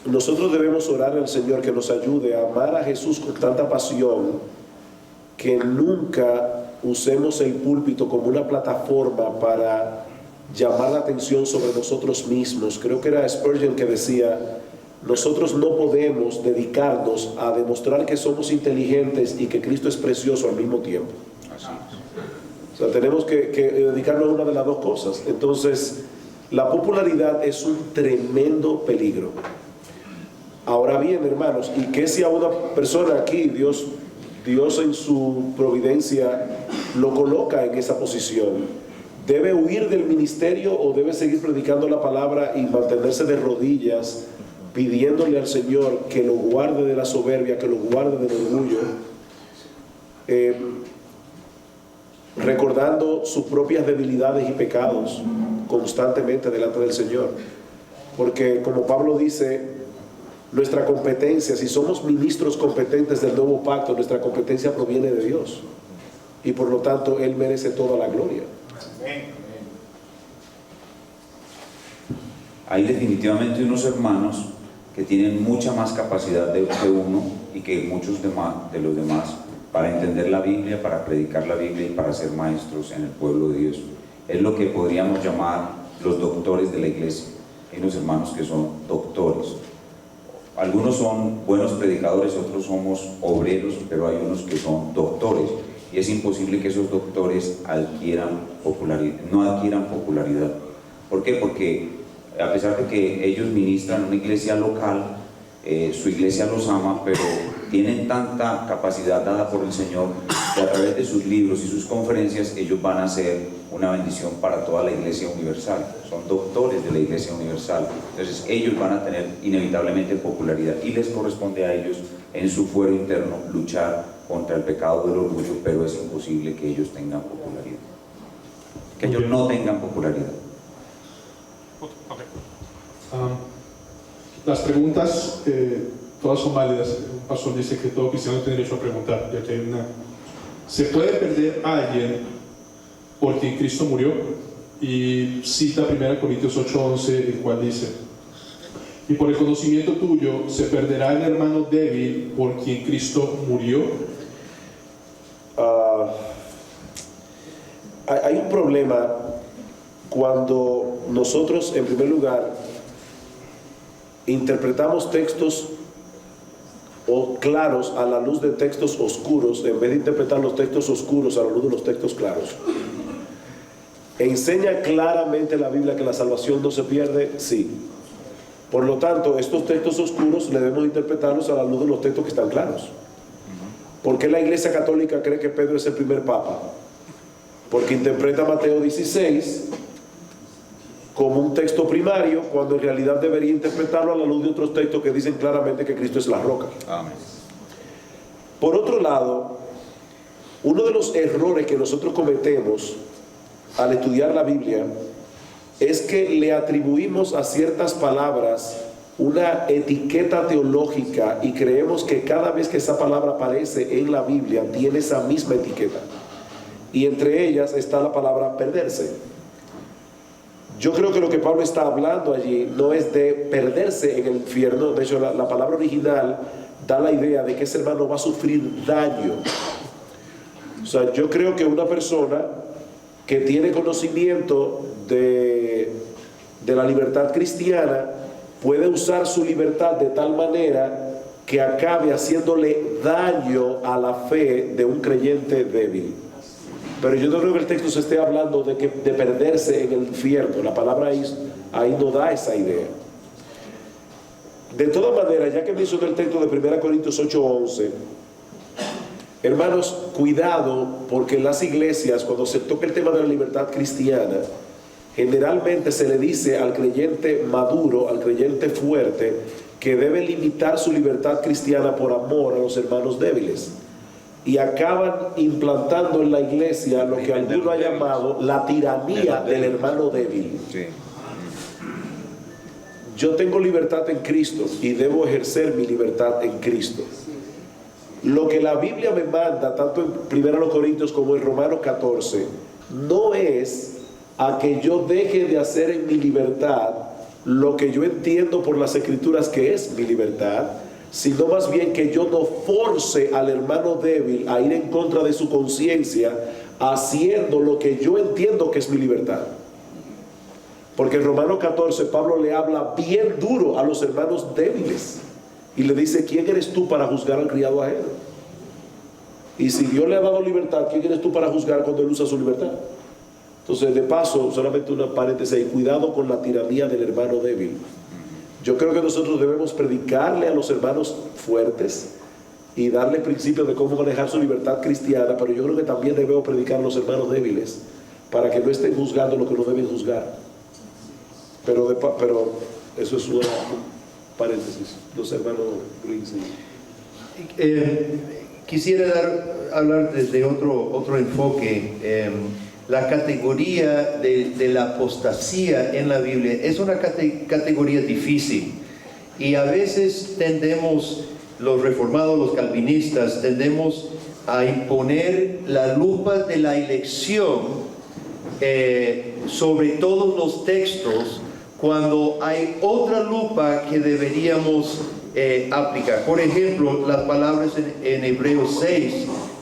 Nosotros debemos orar al Señor que nos ayude a amar a Jesús con tanta pasión que nunca usemos el púlpito como una plataforma para llamar la atención sobre nosotros mismos. Creo que era Spurgeon que decía: nosotros no podemos dedicarnos a demostrar que somos inteligentes y que Cristo es precioso al mismo tiempo. O sea, tenemos que dedicarnos a una de las dos cosas. Entonces, la popularidad es un tremendo peligro. Ahora bien, hermanos, ¿y qué si a una persona aquí Dios en su providencia lo coloca en esa posición? ¿Debe huir del ministerio o debe seguir predicando la palabra y mantenerse de rodillas pidiéndole al Señor que lo guarde de la soberbia, que lo guarde del orgullo, recordando sus propias debilidades y pecados constantemente delante del Señor? Porque, como Pablo dice, nuestra competencia, si somos ministros competentes del nuevo pacto, nuestra competencia proviene de Dios, y por lo tanto Él merece toda la gloria. Hay definitivamente unos hermanos que tienen mucha más capacidad de uno y que muchos de los demás para entender la Biblia, para predicar la Biblia y para ser maestros en el pueblo de Dios. Es lo que podríamos llamar los doctores de la iglesia. Hay unos hermanos que son doctores. Algunos son buenos predicadores, otros somos obreros, pero hay unos que son doctores. Y es imposible que esos doctores no adquieran popularidad. ¿Por qué? Porque a pesar de que ellos ministran en una iglesia local, su iglesia los ama, pero tienen tanta capacidad dada por el Señor que a través de sus libros y sus conferencias ellos van a ser una bendición para toda la iglesia universal. Son doctores de la iglesia universal, entonces ellos van a tener inevitablemente popularidad y les corresponde a ellos en su fuero interno luchar contra el pecado del orgullo, pero es imposible que ellos tengan popularidad, que ellos no tengan popularidad. Las preguntas todas son válidas. Un pastor dice que todo cristiano tiene derecho a preguntar, ya que hay una... ¿Se puede perder a alguien por quien Cristo murió? Y cita 1 Corintios 8:11, el cual dice: y por el conocimiento tuyo se perderá el hermano débil por quien Cristo murió. Hay un problema cuando nosotros, en primer lugar, interpretamos textos claros a la luz de textos oscuros, en vez de interpretar los textos oscuros a la luz de los textos claros. ¿Enseña claramente la Biblia que la salvación no se pierde? Sí. Por lo tanto, estos textos oscuros debemos interpretarlos a la luz de los textos que están claros. ¿Por qué la Iglesia Católica cree que Pedro es el primer papa? Porque interpreta Mateo 16 como un texto primario, cuando en realidad debería interpretarlo a la luz de otros textos que dicen claramente que Cristo es la roca. Amén. Por otro lado, uno de los errores que nosotros cometemos al estudiar la Biblia es que le atribuimos a ciertas palabras una etiqueta teológica y creemos que cada vez que esa palabra aparece en la Biblia tiene esa misma etiqueta, y entre ellas está la palabra perderse. Yo creo que lo que Pablo está hablando allí no es de perderse en el infierno. De hecho, la palabra original da la idea de que ese hermano va a sufrir daño. O sea, yo creo que una persona que tiene conocimiento de la libertad cristiana puede usar su libertad de tal manera que acabe haciéndole daño a la fe de un creyente débil. Pero yo no creo que el texto se esté hablando de perderse en el infierno. La palabra ahí no da esa idea. De todas maneras, ya que mencioné el texto de 1 Corintios 8:11, hermanos, cuidado, porque en las iglesias, cuando se toca el tema de la libertad cristiana, generalmente se le dice al creyente maduro, al creyente fuerte, que debe limitar su libertad cristiana por amor a los hermanos débiles. Y acaban implantando en la iglesia lo que alguno ha llamado la tiranía del hermano débil. Sí. Yo tengo libertad en Cristo y debo ejercer mi libertad en Cristo. Lo que la Biblia me manda, tanto en 1 Corintios como en Romanos 14, no es a que yo deje de hacer en mi libertad lo que yo entiendo por las Escrituras que es mi libertad, sino más bien que yo no force al hermano débil a ir en contra de su conciencia haciendo lo que yo entiendo que es mi libertad. Porque en Romanos 14 Pablo le habla bien duro a los hermanos débiles y le dice: ¿quién eres tú para juzgar al criado ajeno? Y si Dios le ha dado libertad, ¿quién eres tú para juzgar cuando él usa su libertad? Entonces, de paso, solamente una paréntesis, cuidado con la tiranía del hermano débil. Yo creo que nosotros debemos predicarle a los hermanos fuertes y darle principios de cómo manejar su libertad cristiana, pero yo creo que también debemos predicar a los hermanos débiles para que no estén juzgando lo que no deben juzgar. Pero eso es una paréntesis. Los hermanos Green, sí. Quisiera hablar desde otro enfoque. La categoría de la apostasía en la Biblia es una categoría difícil, y a veces tendemos, los reformados, los calvinistas, tendemos a imponer la lupa de la elección sobre todos los textos cuando hay otra lupa que deberíamos aplicar. Por ejemplo, las palabras en Hebreos 6,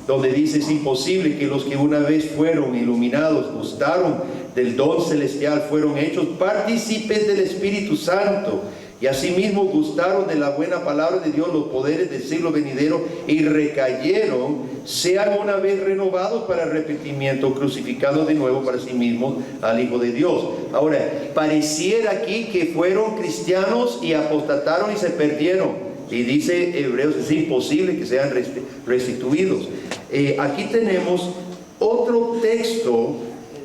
donde dice: es imposible que los que una vez fueron iluminados, gustaron del don celestial, fueron hechos partícipes del Espíritu Santo, y asimismo gustaron de la buena palabra de Dios, los poderes del siglo venidero, y recayeron, sean una vez renovados para arrepentimiento, crucificados de nuevo para sí mismos al Hijo de Dios. Ahora, pareciera aquí que fueron cristianos y apostataron y se perdieron. Y dice Hebreos: es imposible que sean restituidos. Aquí tenemos otro texto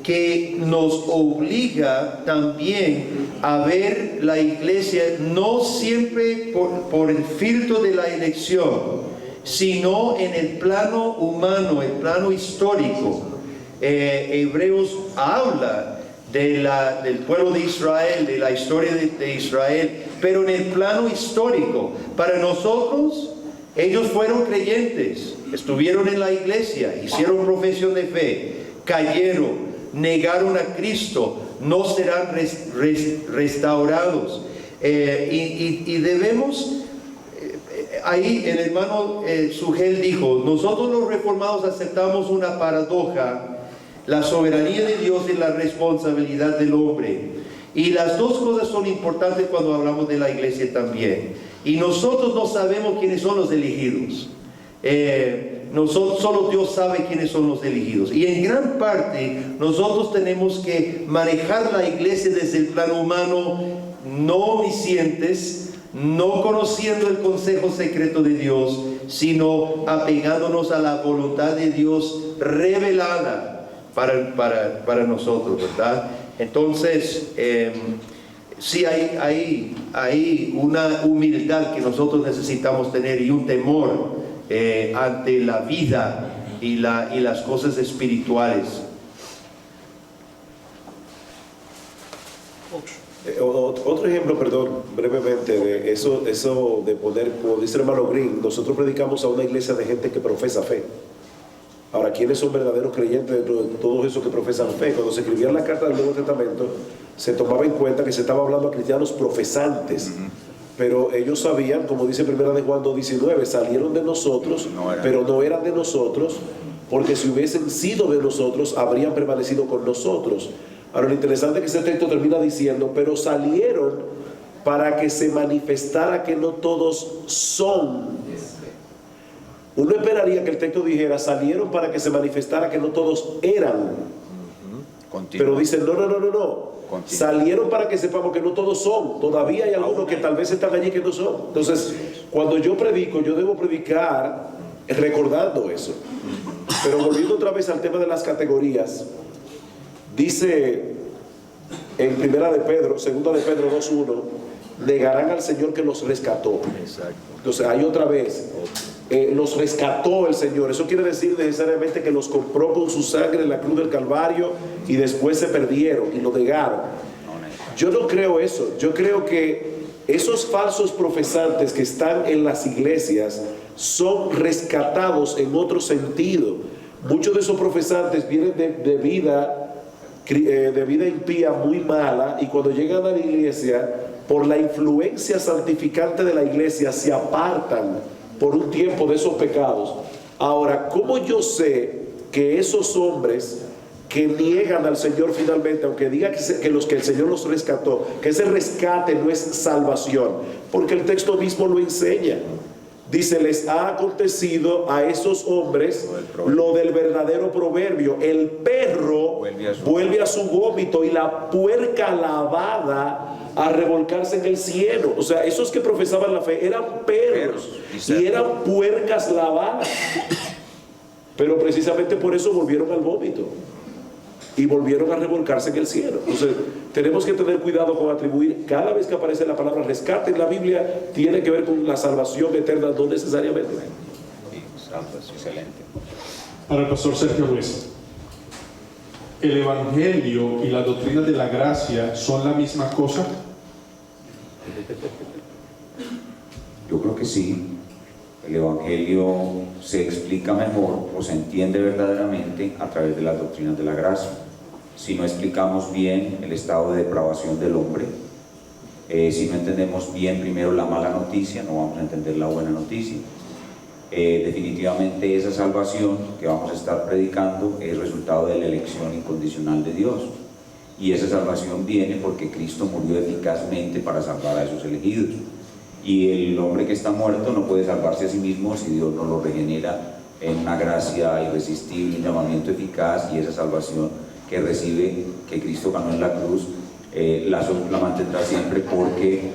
que nos obliga también a ver la iglesia no siempre por el filtro de la elección, sino en el plano humano, el plano histórico. Hebreos habla del pueblo de Israel, de la historia de Israel, pero en el plano histórico. Para nosotros, ellos fueron creyentes, estuvieron en la iglesia, hicieron profesión de fe, cayeron, negaron a Cristo, no serán restaurados. Y debemos, ahí el hermano Sugel dijo: nosotros los reformados aceptamos una paradoja, la soberanía de Dios y la responsabilidad del hombre. Y las dos cosas son importantes cuando hablamos de la iglesia también. Y nosotros no sabemos quiénes son los elegidos. Solo Dios sabe quiénes son los elegidos. Y en gran parte nosotros tenemos que manejar la iglesia desde el plano humano, no omniscientes, no conociendo el consejo secreto de Dios, sino apegándonos a la voluntad de Dios revelada para nosotros, ¿verdad? Entonces, sí hay una humildad que nosotros necesitamos tener, y un temor ante la vida y las cosas espirituales. Otro ejemplo, perdón, brevemente, de eso de poder, como dice el hermano Green, nosotros predicamos a una iglesia de gente que profesa fe. Ahora, ¿quiénes son verdaderos creyentes dentro de todos esos que profesan fe? Cuando se escribía la carta del Nuevo Testamento, se tomaba en cuenta que se estaba hablando a cristianos profesantes. Pero ellos sabían, como dice 1 de Juan 2:19, salieron de nosotros, pero no eran de nosotros, porque si hubiesen sido de nosotros, habrían permanecido con nosotros. Ahora, lo interesante es que ese texto termina diciendo: pero salieron para que se manifestara que no todos son. Uno esperaría que el texto dijera: salieron para que se manifestara que no todos eran. Pero dice: no. Salieron para que sepamos que no todos son. Todavía hay algunos que tal vez están allí que no son. Entonces, cuando yo predico, yo debo predicar recordando eso. Pero volviendo otra vez al tema de las categorías, dice en 2 de Pedro 2:1, negarán al Señor que los rescató. Exacto. Entonces, ahí otra vez, los rescató el Señor. Eso quiere decir necesariamente que los compró con su sangre en la cruz del Calvario y después se perdieron y lo negaron. Yo no creo eso. Yo creo que esos falsos profesantes que están en las iglesias son rescatados en otro sentido. Muchos de esos profesantes vienen de vida impía muy mala, y cuando llegan a la iglesia, por la influencia santificante de la iglesia, se apartan por un tiempo de esos pecados. Ahora, ¿cómo yo sé que esos hombres que niegan al Señor finalmente, aunque diga que el Señor los rescató, que ese rescate no es salvación? Porque el texto mismo lo enseña. Dice: les ha acontecido a esos hombres lo del verdadero proverbio: el perro vuelve a su vómito y la puerca lavada a revolcarse en el cielo. O sea, esos que profesaban la fe eran perros y eran puercas lavadas. Pero precisamente por eso volvieron al vómito y volvieron a revolcarse en el cielo. Entonces, tenemos que tener cuidado con atribuir, cada vez que aparece la palabra rescate en la Biblia, tiene que ver con la salvación eterna, no necesariamente. Excelente. Para el pastor Sergio Ruiz, ¿el Evangelio y la doctrina de la gracia son la misma cosa? Yo creo que sí. El Evangelio se explica mejor o se entiende verdaderamente a través de las doctrinas de la gracia. Si no explicamos bien el estado de depravación del hombre, Si no entendemos bien primero la mala noticia, no vamos a entender la buena noticia. Definitivamente esa salvación que vamos a estar predicando es resultado de la elección incondicional de Dios. Y esa salvación viene porque Cristo murió eficazmente para salvar a esos elegidos. Y el hombre que está muerto no puede salvarse a sí mismo si Dios no lo regenera en una gracia irresistible, un llamamiento eficaz, y esa salvación que recibe, que Cristo ganó en la cruz, la mantendrá siempre, porque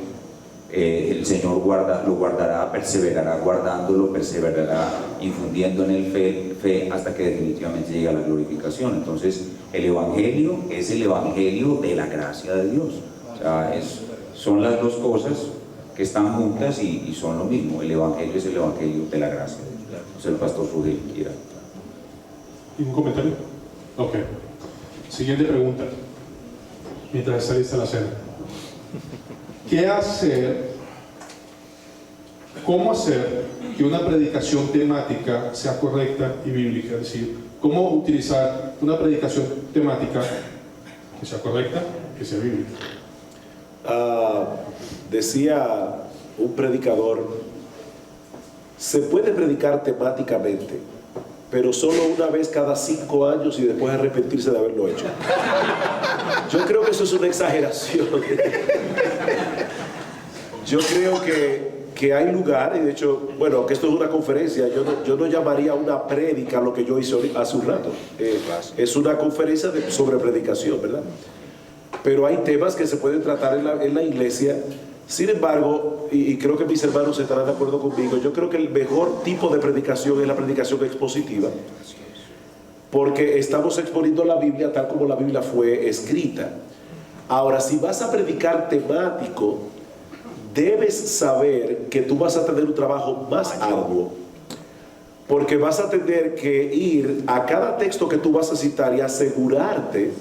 el Señor lo guardará, perseverará guardándolo, perseverará infundiendo en él fe hasta que definitivamente llegue a la glorificación. Entonces el Evangelio es el Evangelio de la gracia de Dios. O sea, son las dos cosas que están juntas y son lo mismo. El Evangelio es el Evangelio de la gracia de Dios. Entonces el pastor Fugel quiera. ¿Ningún comentario? Ok. Siguiente pregunta. Mientras está lista la cena. ¿Qué hacer? ¿Cómo hacer que una predicación temática sea correcta y bíblica? Es decir, ¿cómo utilizar una predicación temática que sea correcta, que sea bíblica? Decía un predicador, se puede predicar temáticamente, pero solo una vez cada 5 años y después arrepentirse de haberlo hecho. Yo creo que eso es una exageración. Yo creo que hay lugar, y de hecho, bueno, aunque esto es una conferencia, yo no llamaría una prédica lo que yo hice hace un rato. Es una conferencia sobre predicación, ¿verdad? Pero hay temas que se pueden tratar en la iglesia. Sin embargo, y creo que mis hermanos estarán de acuerdo conmigo, yo creo que el mejor tipo de predicación es la predicación expositiva, porque estamos exponiendo la Biblia tal como la Biblia fue escrita. Ahora, si vas a predicar temático, debes saber que tú vas a tener un trabajo más arduo, porque vas a tener que ir a cada texto que tú vas a citar y asegurarte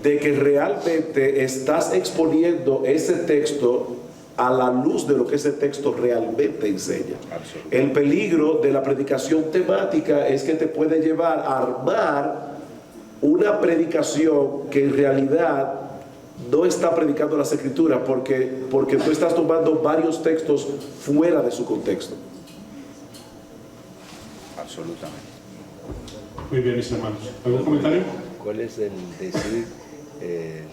de que realmente estás exponiendo ese texto a la luz de lo que ese texto realmente enseña. El peligro de la predicación temática es que te puede llevar a armar una predicación que en realidad no está predicando las Escrituras, porque tú estás tomando varios textos fuera de su contexto. Absolutamente. Muy bien, mis hermanos. ¿Algún comentario? ¿Cuál es el decir, el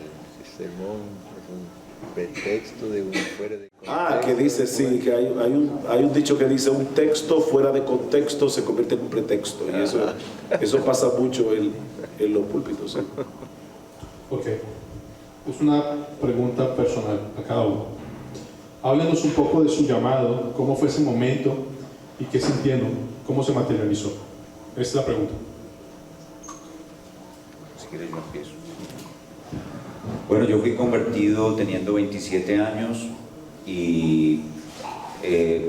sermón es un pretexto de un fuera de contexto? Que dice, sí, que hay un dicho que dice, un texto fuera de contexto se convierte en un pretexto, y eso pasa mucho en los púlpitos, ¿sí? Ok. Es una pregunta personal a cada uno. Háblenos un poco de su llamado, cómo fue ese momento y qué sintieron, cómo se materializó. Esa es la pregunta. Si quieres yo empiezo. Bueno, yo fui convertido teniendo 27 años y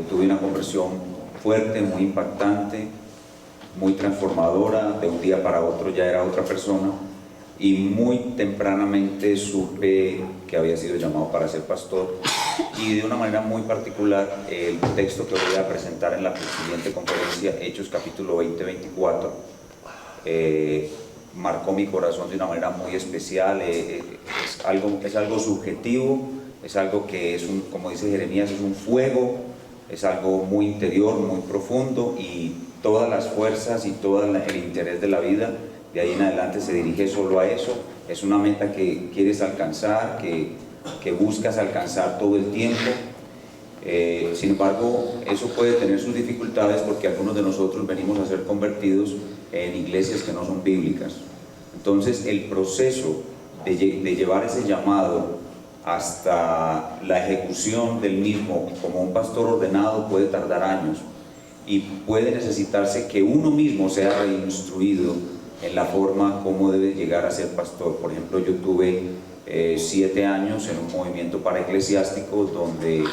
tuve una conversión fuerte, muy impactante, muy transformadora. De un día para otro ya era otra persona. Y muy tempranamente supe que había sido llamado para ser pastor, y de una manera muy particular el texto que voy a presentar en la siguiente conferencia, Hechos capítulo 20-24, marcó mi corazón de una manera muy especial. Es algo subjetivo, es algo que es como dice Jeremías, es un fuego, es algo muy interior, muy profundo, y todas las fuerzas y todo el interés de la vida de ahí en adelante se dirige solo a eso. Es una meta que quieres alcanzar, que buscas alcanzar todo el tiempo. Sin embargo, eso puede tener sus dificultades, porque algunos de nosotros venimos a ser convertidos en iglesias que no son bíblicas. Entonces, el proceso de llevar ese llamado hasta la ejecución del mismo como un pastor ordenado puede tardar años, y puede necesitarse que uno mismo sea reinstruido en la forma como debe llegar a ser pastor. Por ejemplo, yo tuve 7 años en un movimiento paraeclesiástico donde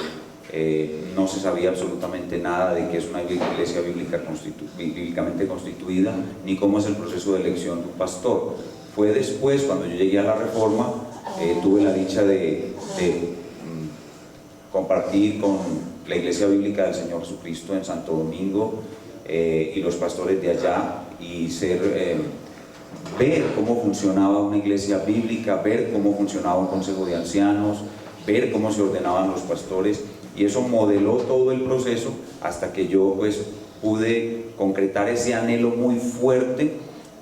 no se sabía absolutamente nada de qué es una iglesia bíblicamente constituida, ni cómo es el proceso de elección de un pastor. Fue después, cuando yo llegué a la Reforma, tuve la dicha de compartir con la Iglesia Bíblica del Señor Jesucristo en Santo Domingo y los pastores de allá, y ver cómo funcionaba una iglesia bíblica, ver cómo funcionaba un consejo de ancianos, ver cómo se ordenaban los pastores, y eso modeló todo el proceso hasta que yo pues pude concretar ese anhelo muy fuerte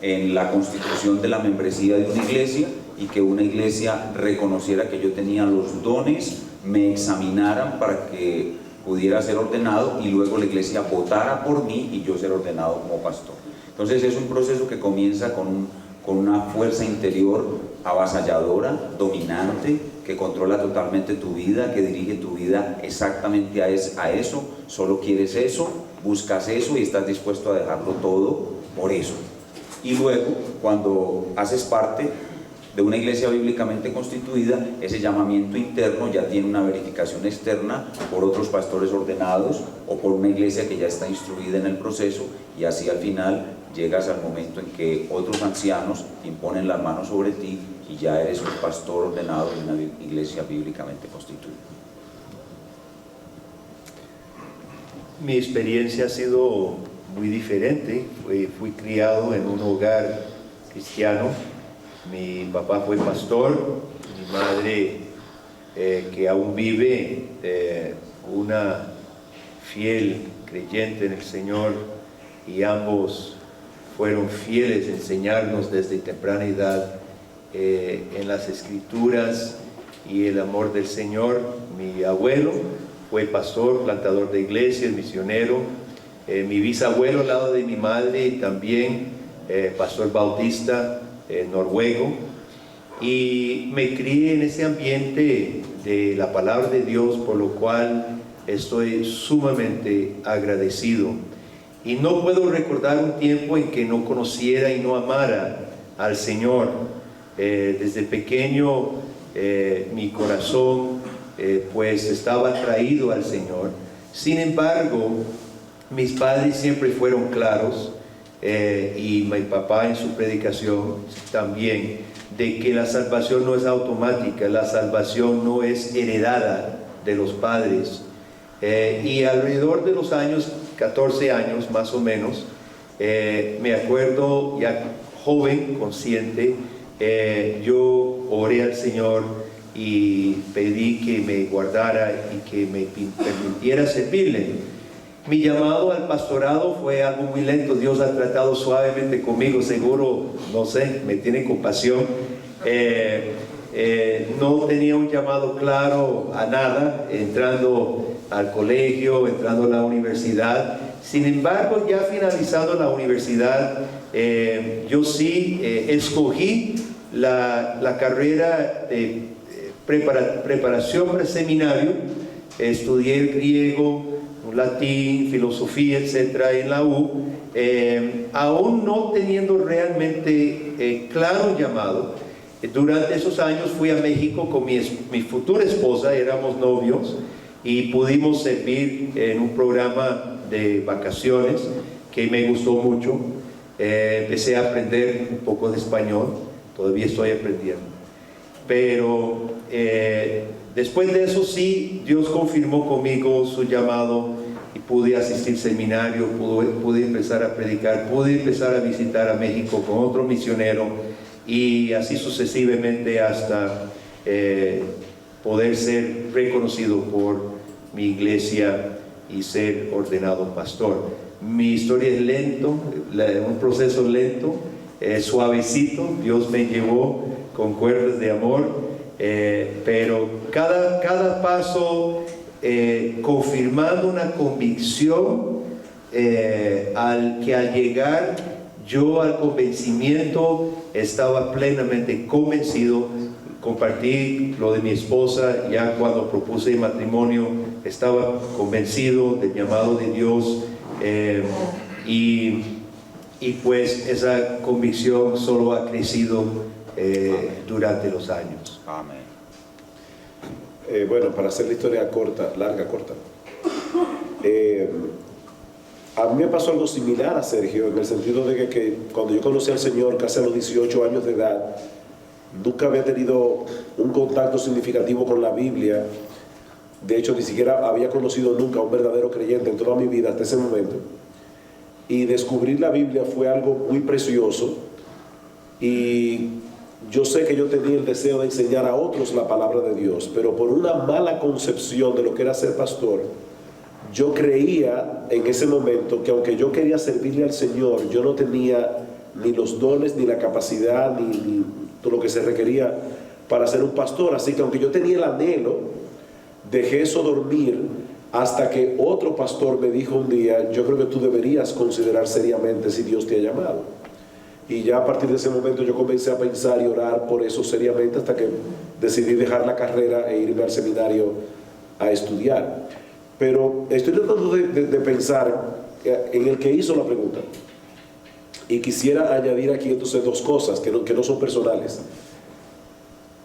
en la constitución de la membresía de una iglesia, y que una iglesia reconociera que yo tenía los dones, me examinaran para que pudiera ser ordenado, y luego la iglesia votara por mí y yo ser ordenado como pastor. Entonces es un proceso que comienza con una fuerza interior avasalladora, dominante, que controla totalmente tu vida, que dirige tu vida exactamente a eso. Solo quieres eso, buscas eso y estás dispuesto a dejarlo todo por eso. Y luego, cuando haces parte de una iglesia bíblicamente constituida, ese llamamiento interno ya tiene una verificación externa por otros pastores ordenados o por una iglesia que ya está instruida en el proceso, y así al final llegas al momento en que otros ancianos imponen las manos sobre ti y ya eres un pastor ordenado de una iglesia bíblicamente constituida. Mi experiencia ha sido muy diferente. Fui criado en un hogar cristiano. Mi papá fue pastor, mi madre, que aún vive, una fiel creyente en el Señor, y ambos fueron fieles a enseñarnos desde temprana edad en las Escrituras y el amor del Señor. Mi abuelo fue pastor, plantador de iglesias, misionero. Mi bisabuelo al lado de mi madre también, pastor bautista, noruego, y me crié en ese ambiente de la palabra de Dios, por lo cual estoy sumamente agradecido. Y no puedo recordar un tiempo en que no conociera y no amara al Señor. Desde pequeño mi corazón pues estaba atraído al Señor. Sin embargo, mis padres siempre fueron claros, y mi papá en su predicación también, de que la salvación no es automática, la salvación no es heredada de los padres. Y alrededor de los años, 14 años más o menos, me acuerdo, ya joven, consciente, yo oré al Señor y pedí que me guardara y que me permitiera servirle. Mi llamado al pastorado fue algo muy lento. Dios ha tratado suavemente conmigo, seguro, no sé, me tiene compasión. No tenía un llamado claro a nada, entrando al colegio, entrando a la universidad. Sin embargo, ya finalizando la universidad, yo sí escogí la carrera de preparación para el seminario. Estudié el griego, latín, filosofía, etcétera, en la U, aún no teniendo realmente claro un llamado. Durante esos años fui a México con mi futura esposa, éramos novios, y pudimos servir en un programa de vacaciones que me gustó mucho. Empecé a aprender un poco de español, todavía estoy aprendiendo, pero después de eso sí, Dios confirmó conmigo su llamado y pude asistir seminario, pude empezar a predicar, pude empezar a visitar a México con otro misionero, y así sucesivamente hasta poder ser reconocido por mi iglesia y ser ordenado pastor. Mi historia es lento, un proceso lento, suavecito. Dios me llevó con cuerdas de amor, pero cada paso confirmando una convicción, al llegar yo al convencimiento estaba plenamente convencido. Compartí lo de mi esposa, ya cuando propuse el matrimonio estaba convencido del llamado de Dios, y pues esa convicción solo ha crecido durante los años. Amén. Bueno, para hacer la historia larga, corta. A mí me pasó algo similar a Sergio, en el sentido de que cuando yo conocí al Señor, casi a los 18 años de edad, nunca había tenido un contacto significativo con la Biblia. De hecho, ni siquiera había conocido nunca a un verdadero creyente en toda mi vida hasta ese momento. Y descubrir la Biblia fue algo muy precioso, y yo sé que yo tenía el deseo de enseñar a otros la palabra de Dios, pero por una mala concepción de lo que era ser pastor, yo creía en ese momento que aunque yo quería servirle al Señor, yo no tenía ni los dones, ni la capacidad, ni todo lo que se requería para ser un pastor. Así que aunque yo tenía el anhelo, dejé eso dormir hasta que otro pastor me dijo un día: yo creo que tú deberías considerar seriamente si Dios te ha llamado. Y ya a partir de ese momento yo comencé a pensar y orar por eso seriamente, hasta que decidí dejar la carrera e irme al seminario a estudiar. Pero estoy tratando de pensar en el que hizo la pregunta. Y quisiera añadir aquí entonces dos cosas que no son personales.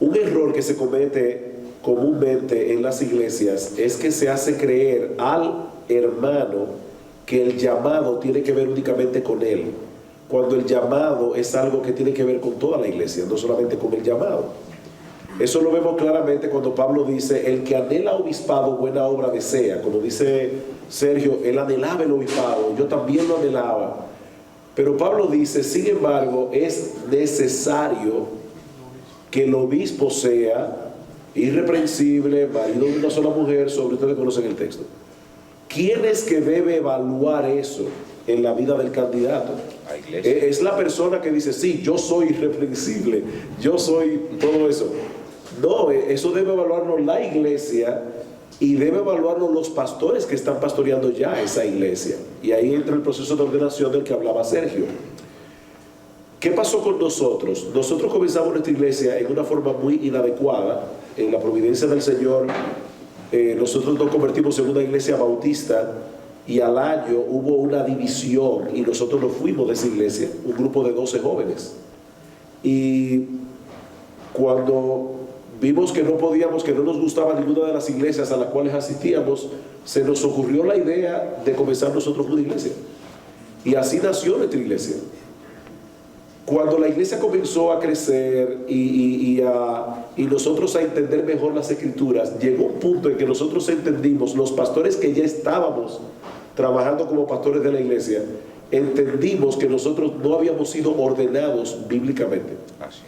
Un error que se comete comúnmente en las iglesias es que se hace creer al hermano que el llamado tiene que ver únicamente con él, cuando el llamado es algo que tiene que ver con toda la iglesia, no solamente con el llamado. Eso lo vemos claramente cuando Pablo dice: el que anhela obispado, buena obra desea. Como dice Sergio, él anhelaba el obispado, yo también lo anhelaba. Pero Pablo dice: sin embargo, es necesario que el obispo sea irreprensible, marido de una sola mujer. Sobre ustedes conocen el texto. ¿Quién es que debe evaluar eso en la vida del candidato? La iglesia. Es la persona que dice: sí, yo soy irreprensible, yo soy todo eso. No, eso debe evaluarlo la iglesia, y debe evaluarlo los pastores que están pastoreando ya esa iglesia. Y ahí entra el proceso de ordenación del que hablaba Sergio. ¿Qué pasó con nosotros? Nosotros comenzamos nuestra iglesia en una forma muy inadecuada. En la providencia del Señor, nosotros nos convertimos en una iglesia bautista, y al año hubo una división y nosotros nos fuimos de esa iglesia, un grupo de 12 jóvenes. Y cuando vimos que no podíamos, que no nos gustaba ninguna de las iglesias a las cuales asistíamos, se nos ocurrió la idea de comenzar nosotros una iglesia. Y así nació nuestra iglesia. Cuando la iglesia comenzó a crecer y nosotros a entender mejor las escrituras, llegó un punto en que nosotros entendimos, los pastores que ya estábamos trabajando como pastores de la iglesia, entendimos que nosotros no habíamos sido ordenados bíblicamente. Así.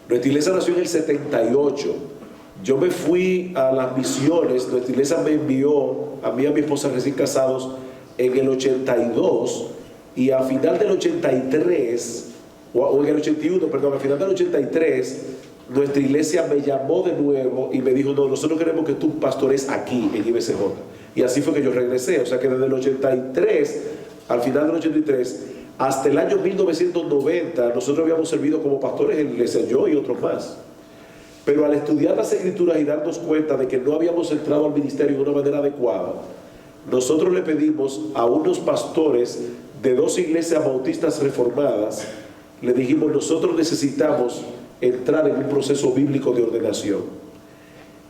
Nuestra iglesia nació en el 78. Yo me fui a las misiones. Nuestra iglesia me envió a mí y a mi esposa recién casados en el 82, y a final del 83, o en el 81, perdón, a final del 83, nuestra iglesia me llamó de nuevo y me dijo: no, nosotros queremos que tú pastores aquí en IBCJ. Y así fue que yo regresé. O sea que desde el 83, al final del 83, hasta el año 1990, nosotros habíamos servido como pastores en la iglesia, yo y otros más. Pero al estudiar las escrituras y darnos cuenta de que no habíamos entrado al ministerio de una manera adecuada, nosotros le pedimos a unos pastores de 2 iglesias bautistas reformadas, le dijimos: nosotros necesitamos entrar en un proceso bíblico de ordenación.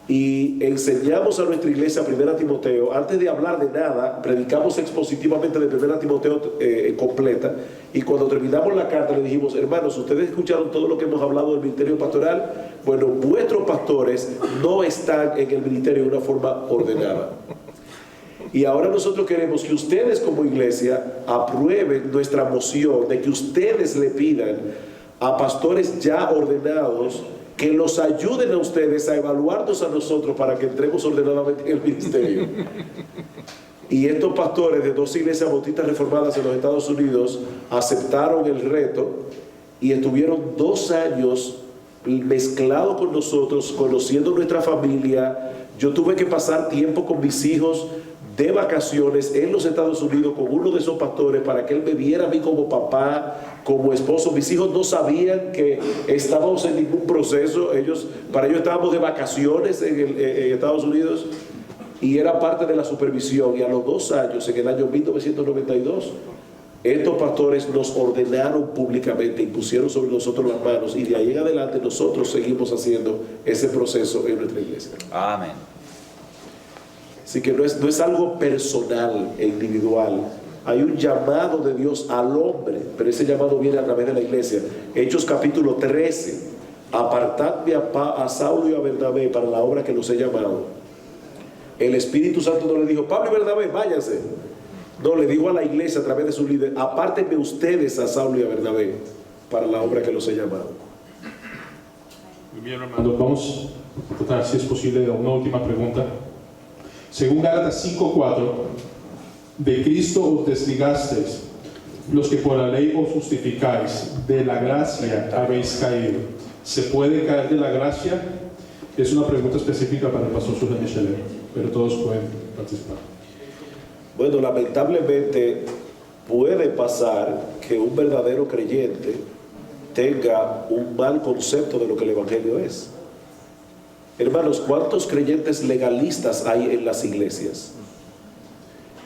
Y enseñamos a nuestra iglesia 1 Timoteo. Antes de hablar de nada, predicamos expositivamente de 1 Timoteo completa. Y cuando terminamos la carta le dijimos: hermanos, ustedes escucharon todo lo que hemos hablado del ministerio pastoral. Bueno, vuestros pastores no están en el ministerio de una forma ordenada. Y ahora nosotros queremos que ustedes como iglesia aprueben nuestra moción de que ustedes le pidan a pastores ya ordenados que los ayuden a ustedes a evaluarnos a nosotros para que entremos ordenadamente en el ministerio. Y estos pastores de 2 iglesias bautistas reformadas en los Estados Unidos aceptaron el reto y estuvieron 2 años mezclados con nosotros, conociendo nuestra familia. Yo tuve que pasar tiempo con mis hijos de vacaciones en los Estados Unidos con uno de esos pastores para que él me viera a mí como papá, como esposo. Mis hijos no sabían que estábamos en ningún proceso. Para ellos estábamos de vacaciones en Estados Unidos, y era parte de la supervisión. Y a los 2 años, en el año 1992, estos pastores nos ordenaron públicamente y pusieron sobre nosotros las manos, y de ahí en adelante nosotros seguimos haciendo ese proceso en nuestra iglesia. Amén. Así que no es algo personal e individual. Hay un llamado de Dios al hombre, pero ese llamado viene a través de la iglesia. Hechos capítulo 13: apartadme a Saulo y a Bernabé para la obra que los he llamado. El Espíritu Santo no le dijo: Pablo y Bernabé, váyanse. No, le dijo a la iglesia a través de su líder: apártenme ustedes a Saulo y a Bernabé para la obra que los he llamado. Bien, hermano, vamos a tratar, si es posible, una última pregunta. Según Gálatas 5:4, de Cristo os desligasteis, los que por la ley os justificáis, de la gracia habéis caído. ¿Se puede caer de la gracia? Es una pregunta específica para el pastor Sujel Michelet, pero todos pueden participar. Bueno, lamentablemente puede pasar que un verdadero creyente tenga un mal concepto de lo que el Evangelio es. Hermanos, ¿cuántos creyentes legalistas hay en las iglesias?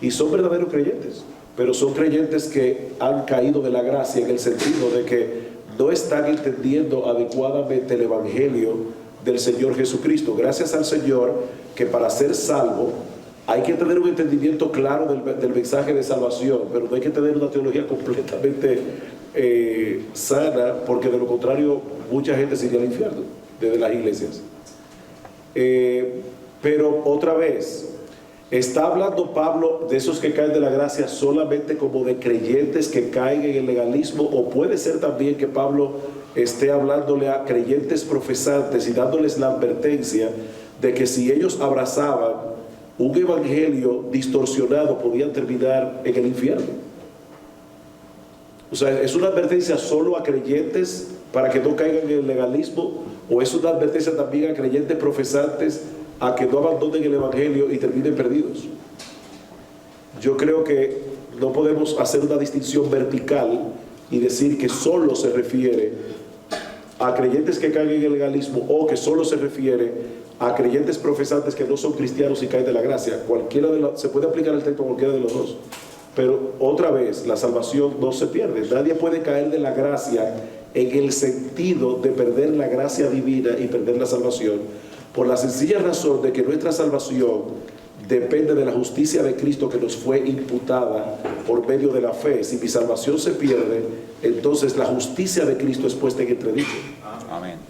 Y son verdaderos creyentes, pero son creyentes que han caído de la gracia en el sentido de que no están entendiendo adecuadamente el Evangelio del Señor Jesucristo. Gracias al Señor que para ser salvo hay que tener un entendimiento claro del mensaje de salvación, pero no hay que tener una teología completamente sana, porque de lo contrario mucha gente se iría al infierno desde las iglesias. Pero otra vez, ¿está hablando Pablo de esos que caen de la gracia solamente como de creyentes que caen en el legalismo? ¿O puede ser también que Pablo esté hablándole a creyentes profesantes y dándoles la advertencia de que si ellos abrazaban un evangelio distorsionado podían terminar en el infierno? O sea, ¿es una advertencia solo a creyentes para que no caigan en el legalismo? ¿O es una advertencia también a creyentes profesantes a que no abandonen el evangelio y terminen perdidos? Yo creo que no podemos hacer una distinción vertical y decir que solo se refiere a creyentes que caen en el legalismo o que solo se refiere a creyentes profesantes que no son cristianos y caen de la gracia. Se puede aplicar el texto a cualquiera de los dos. Pero otra vez, la salvación no se pierde. Nadie puede caer de la gracia en el sentido de perder la gracia divina y perder la salvación, por la sencilla razón de que nuestra salvación depende de la justicia de Cristo que nos fue imputada por medio de la fe. Si mi salvación se pierde, entonces la justicia de Cristo es puesta en entredicho. Amén.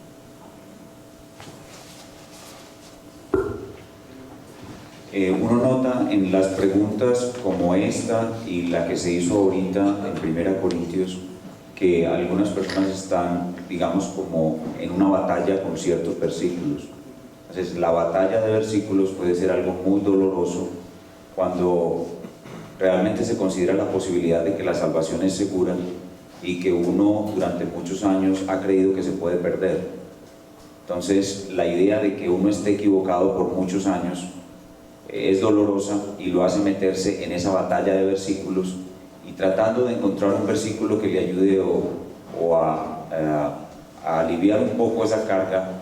Uno nota en las preguntas como esta y la que se hizo ahorita en 1 Corintios que algunas personas están, digamos, como en una batalla con ciertos versículos. Entonces, la batalla de versículos puede ser algo muy doloroso cuando realmente se considera la posibilidad de que la salvación es segura y que uno durante muchos años ha creído que se puede perder. Entonces, la idea de que uno esté equivocado por muchos años es dolorosa y lo hace meterse en esa batalla de versículos y tratando de encontrar un versículo que le ayude a aliviar un poco esa carga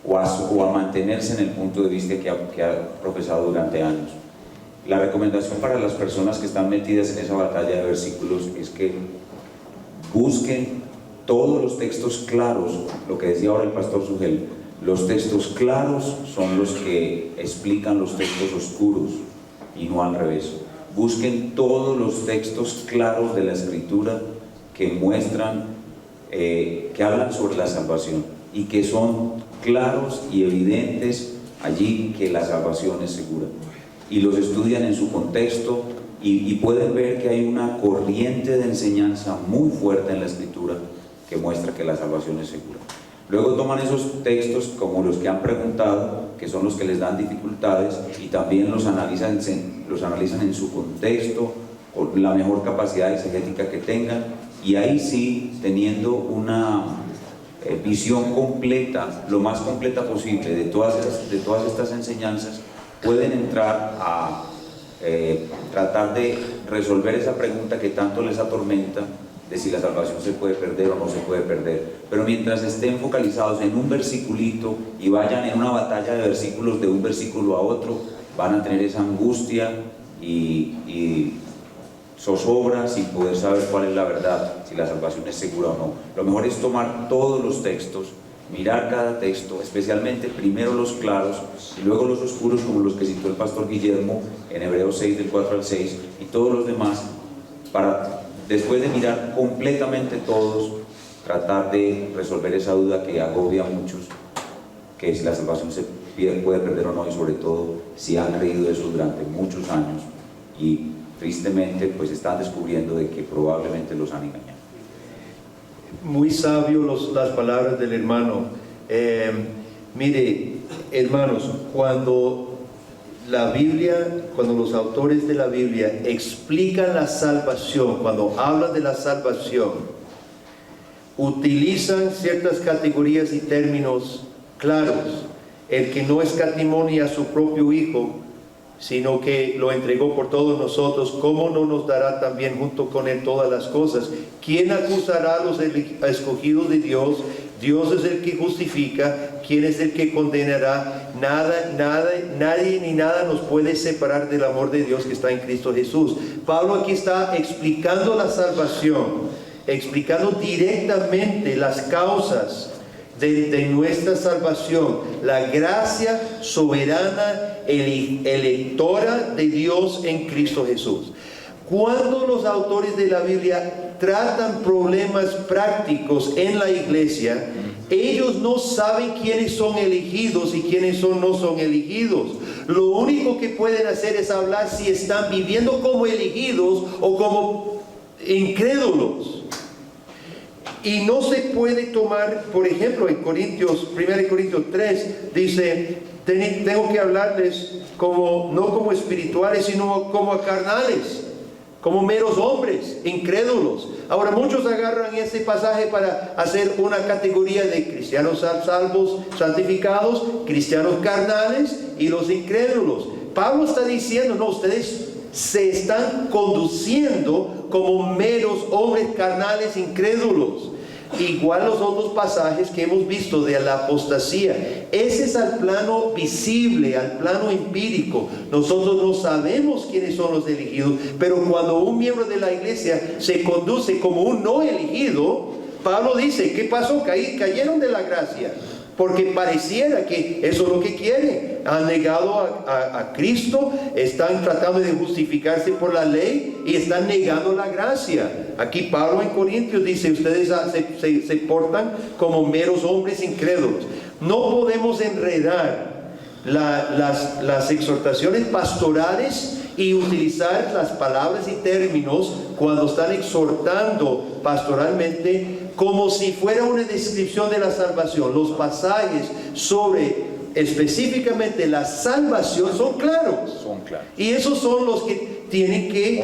o a mantenerse en el punto de vista que ha profesado durante años. La recomendación para las personas que están metidas en esa batalla de versículos es que busquen todos los textos claros, lo que decía ahora el pastor Sujel. Los textos claros son los que explican los textos oscuros y no al revés. Busquen todos los textos claros de la Escritura que muestran, que hablan sobre la salvación y que son claros y evidentes allí que la salvación es segura. Y los estudian en su contexto y pueden ver que hay una corriente de enseñanza muy fuerte en la Escritura que muestra que la salvación es segura. Luego toman esos textos como los que han preguntado, que son los que les dan dificultades, y también los analizan en su contexto, con la mejor capacidad exegética que tengan, y ahí sí, teniendo una visión completa, lo más completa posible de todas estas enseñanzas, pueden entrar a tratar de resolver esa pregunta que tanto les atormenta, de si la salvación se puede perder o no se puede perder. Pero mientras estén focalizados en un versiculito y vayan en una batalla de versículos de un versículo a otro, van a tener esa angustia y zozobra sin poder saber cuál es la verdad, si la salvación es segura o no. Lo mejor es tomar todos los textos, mirar cada texto, especialmente primero los claros y luego los oscuros, como los que citó el pastor Guillermo en Hebreos 6 del 4 al 6, y todos los demás, para después de mirar completamente todos, tratar de resolver esa duda que agobia a muchos, que si la salvación se puede perder o no, y sobre todo si han creído eso durante muchos años y tristemente pues están descubriendo de que probablemente los han engañado. Muy sabio las palabras del hermano. Mire, hermanos, cuando los autores de la Biblia explican la salvación, cuando hablan de la salvación, utilizan ciertas categorías y términos claros. El que no escatimó ni a su propio Hijo, sino que lo entregó por todos nosotros, ¿cómo no nos dará también junto con Él todas las cosas? ¿Quién acusará a los escogidos de Dios? Dios es el que justifica. ¿Quién es el que condenará? Nadie ni nada nos puede separar del amor de Dios que está en Cristo Jesús. Pablo aquí está explicando la salvación, explicando directamente las causas de nuestra salvación, la gracia soberana, electora de Dios en Cristo Jesús. Cuando los autores de la Biblia tratan problemas prácticos en la iglesia, ellos no saben quiénes son elegidos y quiénes no son elegidos. Lo único que pueden hacer es hablar si están viviendo como elegidos o como incrédulos. Y no se puede tomar, por ejemplo, en 1 Corintios 3, dice, tengo que hablarles no como espirituales, sino como a carnales, como meros hombres, incrédulos. Ahora, muchos agarran ese pasaje para hacer una categoría de cristianos salvos, santificados, cristianos carnales y los incrédulos. Pablo está diciendo, no, ustedes se están conduciendo como meros hombres carnales incrédulos. Igual los otros pasajes que hemos visto de la apostasía. Ese es al plano visible, al plano empírico. Nosotros no sabemos quiénes son los elegidos, pero cuando un miembro de la iglesia se conduce como un no elegido, Pablo dice, ¿qué pasó? Cayeron de la gracia. Porque pareciera que eso es lo que quieren. Han negado a Cristo, están tratando de justificarse por la ley y están negando la gracia. Aquí Pablo en Corintios dice, ustedes se portan como meros hombres incrédulos. No podemos enredar las exhortaciones pastorales y utilizar las palabras y términos cuando están exhortando pastoralmente como si fuera una descripción de la salvación. Los pasajes sobre específicamente la salvación son claros. Y esos son los que tienen que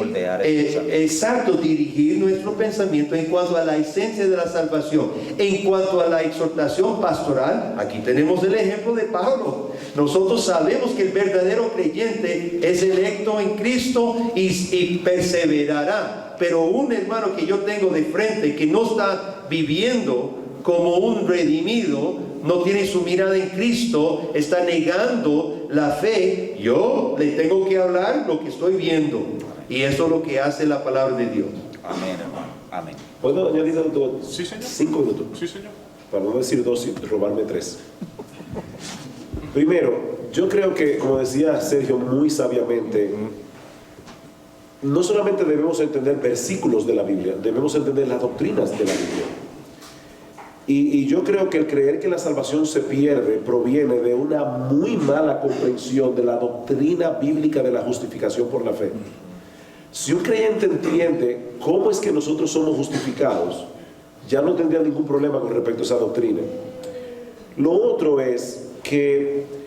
dirigir nuestro pensamiento en cuanto a la esencia de la salvación. En cuanto a la exhortación pastoral, aquí tenemos el ejemplo de Pablo. Nosotros sabemos que el verdadero creyente es electo en Cristo y perseverará. Pero un hermano que yo tengo de frente que no está viviendo como un redimido, no tiene su mirada en Cristo, está negando la fe, yo le tengo que hablar lo que estoy viendo. Y eso es lo que hace la palabra de Dios. Amén, hermano. Amén. ¿Puedo añadir Sí, señor. 5 minutos? Sí, señor. Para no decir 2 y robarme 3. Primero, yo creo que, como decía Sergio muy sabiamente, no solamente debemos entender versículos de la Biblia, debemos entender las doctrinas de la Biblia. Y yo creo que el creer que la salvación se pierde proviene de una muy mala comprensión de la doctrina bíblica de la justificación por la fe. Si un creyente entiende cómo es que nosotros somos justificados, ya no tendría ningún problema con respecto a esa doctrina. Lo otro es que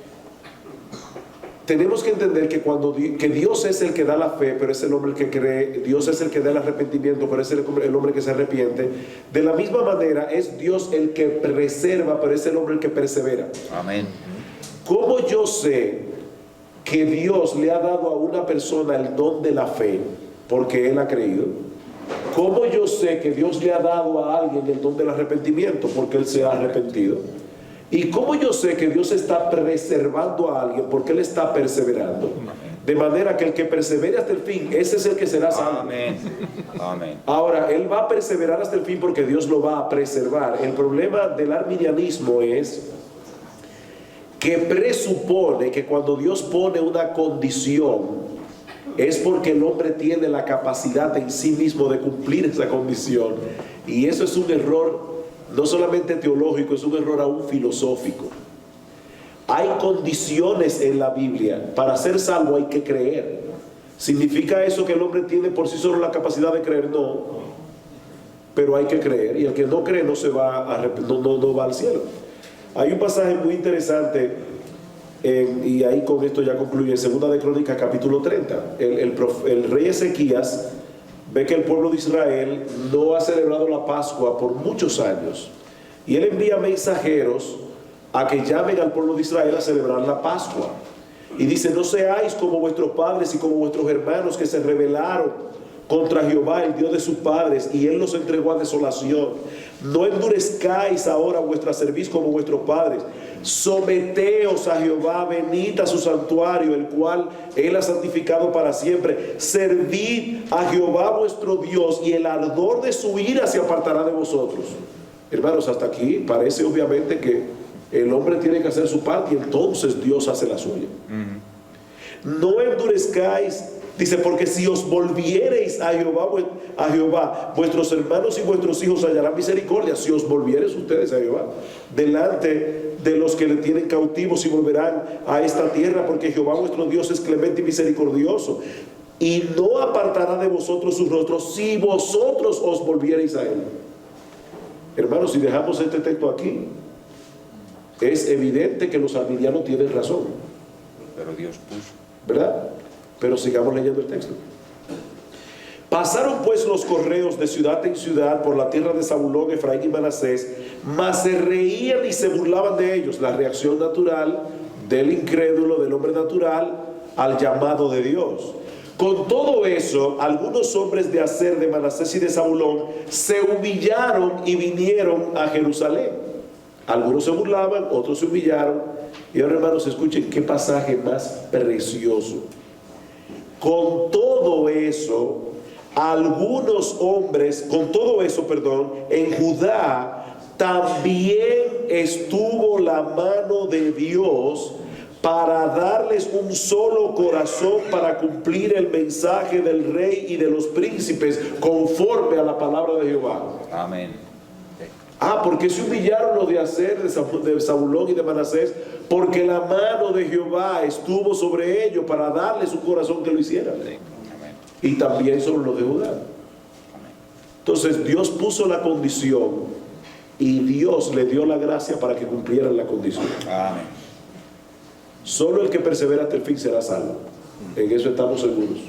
tenemos que entender que que Dios es el que da la fe, pero es el hombre el que cree. Dios es el que da el arrepentimiento, pero es el hombre que se arrepiente. De la misma manera es Dios el que preserva, pero es el hombre el que persevera. Amén. ¿Cómo yo sé que Dios le ha dado a una persona el don de la fe? Porque él ha creído. ¿Cómo yo sé que Dios le ha dado a alguien el don del arrepentimiento? Porque él se ha arrepentido. ¿Y cómo yo sé que Dios está preservando a alguien? Porque Él está perseverando. De manera que el que persevere hasta el fin, ese es el que será salvo. Amén. Amén. Ahora, Él va a perseverar hasta el fin porque Dios lo va a preservar. El problema del arminianismo es que presupone que cuando Dios pone una condición, es porque el hombre tiene la capacidad en sí mismo de cumplir esa condición. Y eso es un error no solamente teológico, es un error aún filosófico. Hay condiciones en la Biblia. Para ser salvo hay que creer. ¿Significa eso que el hombre tiene por sí solo la capacidad de creer? No. Pero hay que creer. Y el que no cree no va al cielo. Hay un pasaje muy interesante, y ahí con esto ya concluye, en Segunda de Crónicas capítulo 30. El rey Ezequías ve que el pueblo de Israel no ha celebrado la Pascua por muchos años, y él envía mensajeros a que llamen al pueblo de Israel a celebrar la Pascua. Y dice: no seáis como vuestros padres y como vuestros hermanos, que se rebelaron contra Jehová, el Dios de sus padres, y él los entregó a desolación. No endurezcáis ahora vuestra cerviz como vuestros padres. Someteos a Jehová, venid a su santuario, el cual él ha santificado para siempre. Servid a Jehová vuestro Dios, y el ardor de su ira se apartará de vosotros. Hermanos, hasta aquí parece obviamente que el hombre tiene que hacer su parte y entonces Dios hace la suya. No endurezcáis, dice, porque si os volviereis a Jehová, vuestros hermanos y vuestros hijos hallarán misericordia. Si os volviereis ustedes a Jehová delante de los que le tienen cautivos, y volverán a esta tierra, porque Jehová vuestro Dios es clemente y misericordioso, y no apartará de vosotros su rostro si vosotros os volviereis a él. Hermanos, si dejamos este texto aquí, es evidente que los arminianos tienen razón. Pero Dios puso. ¿Verdad? Pero sigamos leyendo el texto. Pasaron pues los correos de ciudad en ciudad por la tierra de Zabulón, Efraín y Manasés, mas se reían y se burlaban de ellos. La reacción natural del incrédulo, del hombre natural, al llamado de Dios. Con todo eso, algunos hombres de Aser, de Manasés y de Zabulón se humillaron y vinieron a Jerusalén. Algunos se burlaban, otros se humillaron. Y ahora, hermanos, escuchen qué pasaje más precioso. Con todo eso, en Judá también estuvo la mano de Dios para darles un solo corazón para cumplir el mensaje del rey y de los príncipes conforme a la palabra de Jehová. Amén. Porque se humillaron los de Aser, de Zabulón y de Manasés, porque la mano de Jehová estuvo sobre ellos para darles un corazón que lo hiciera. Y también sobre los de Judá. Entonces Dios puso la condición y Dios le dio la gracia para que cumplieran la condición. Amén. Solo el que persevera hasta el fin será salvo. En eso estamos seguros.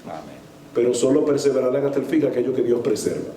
Amén. Pero solo perseverarán hasta el fin aquellos que Dios preserva.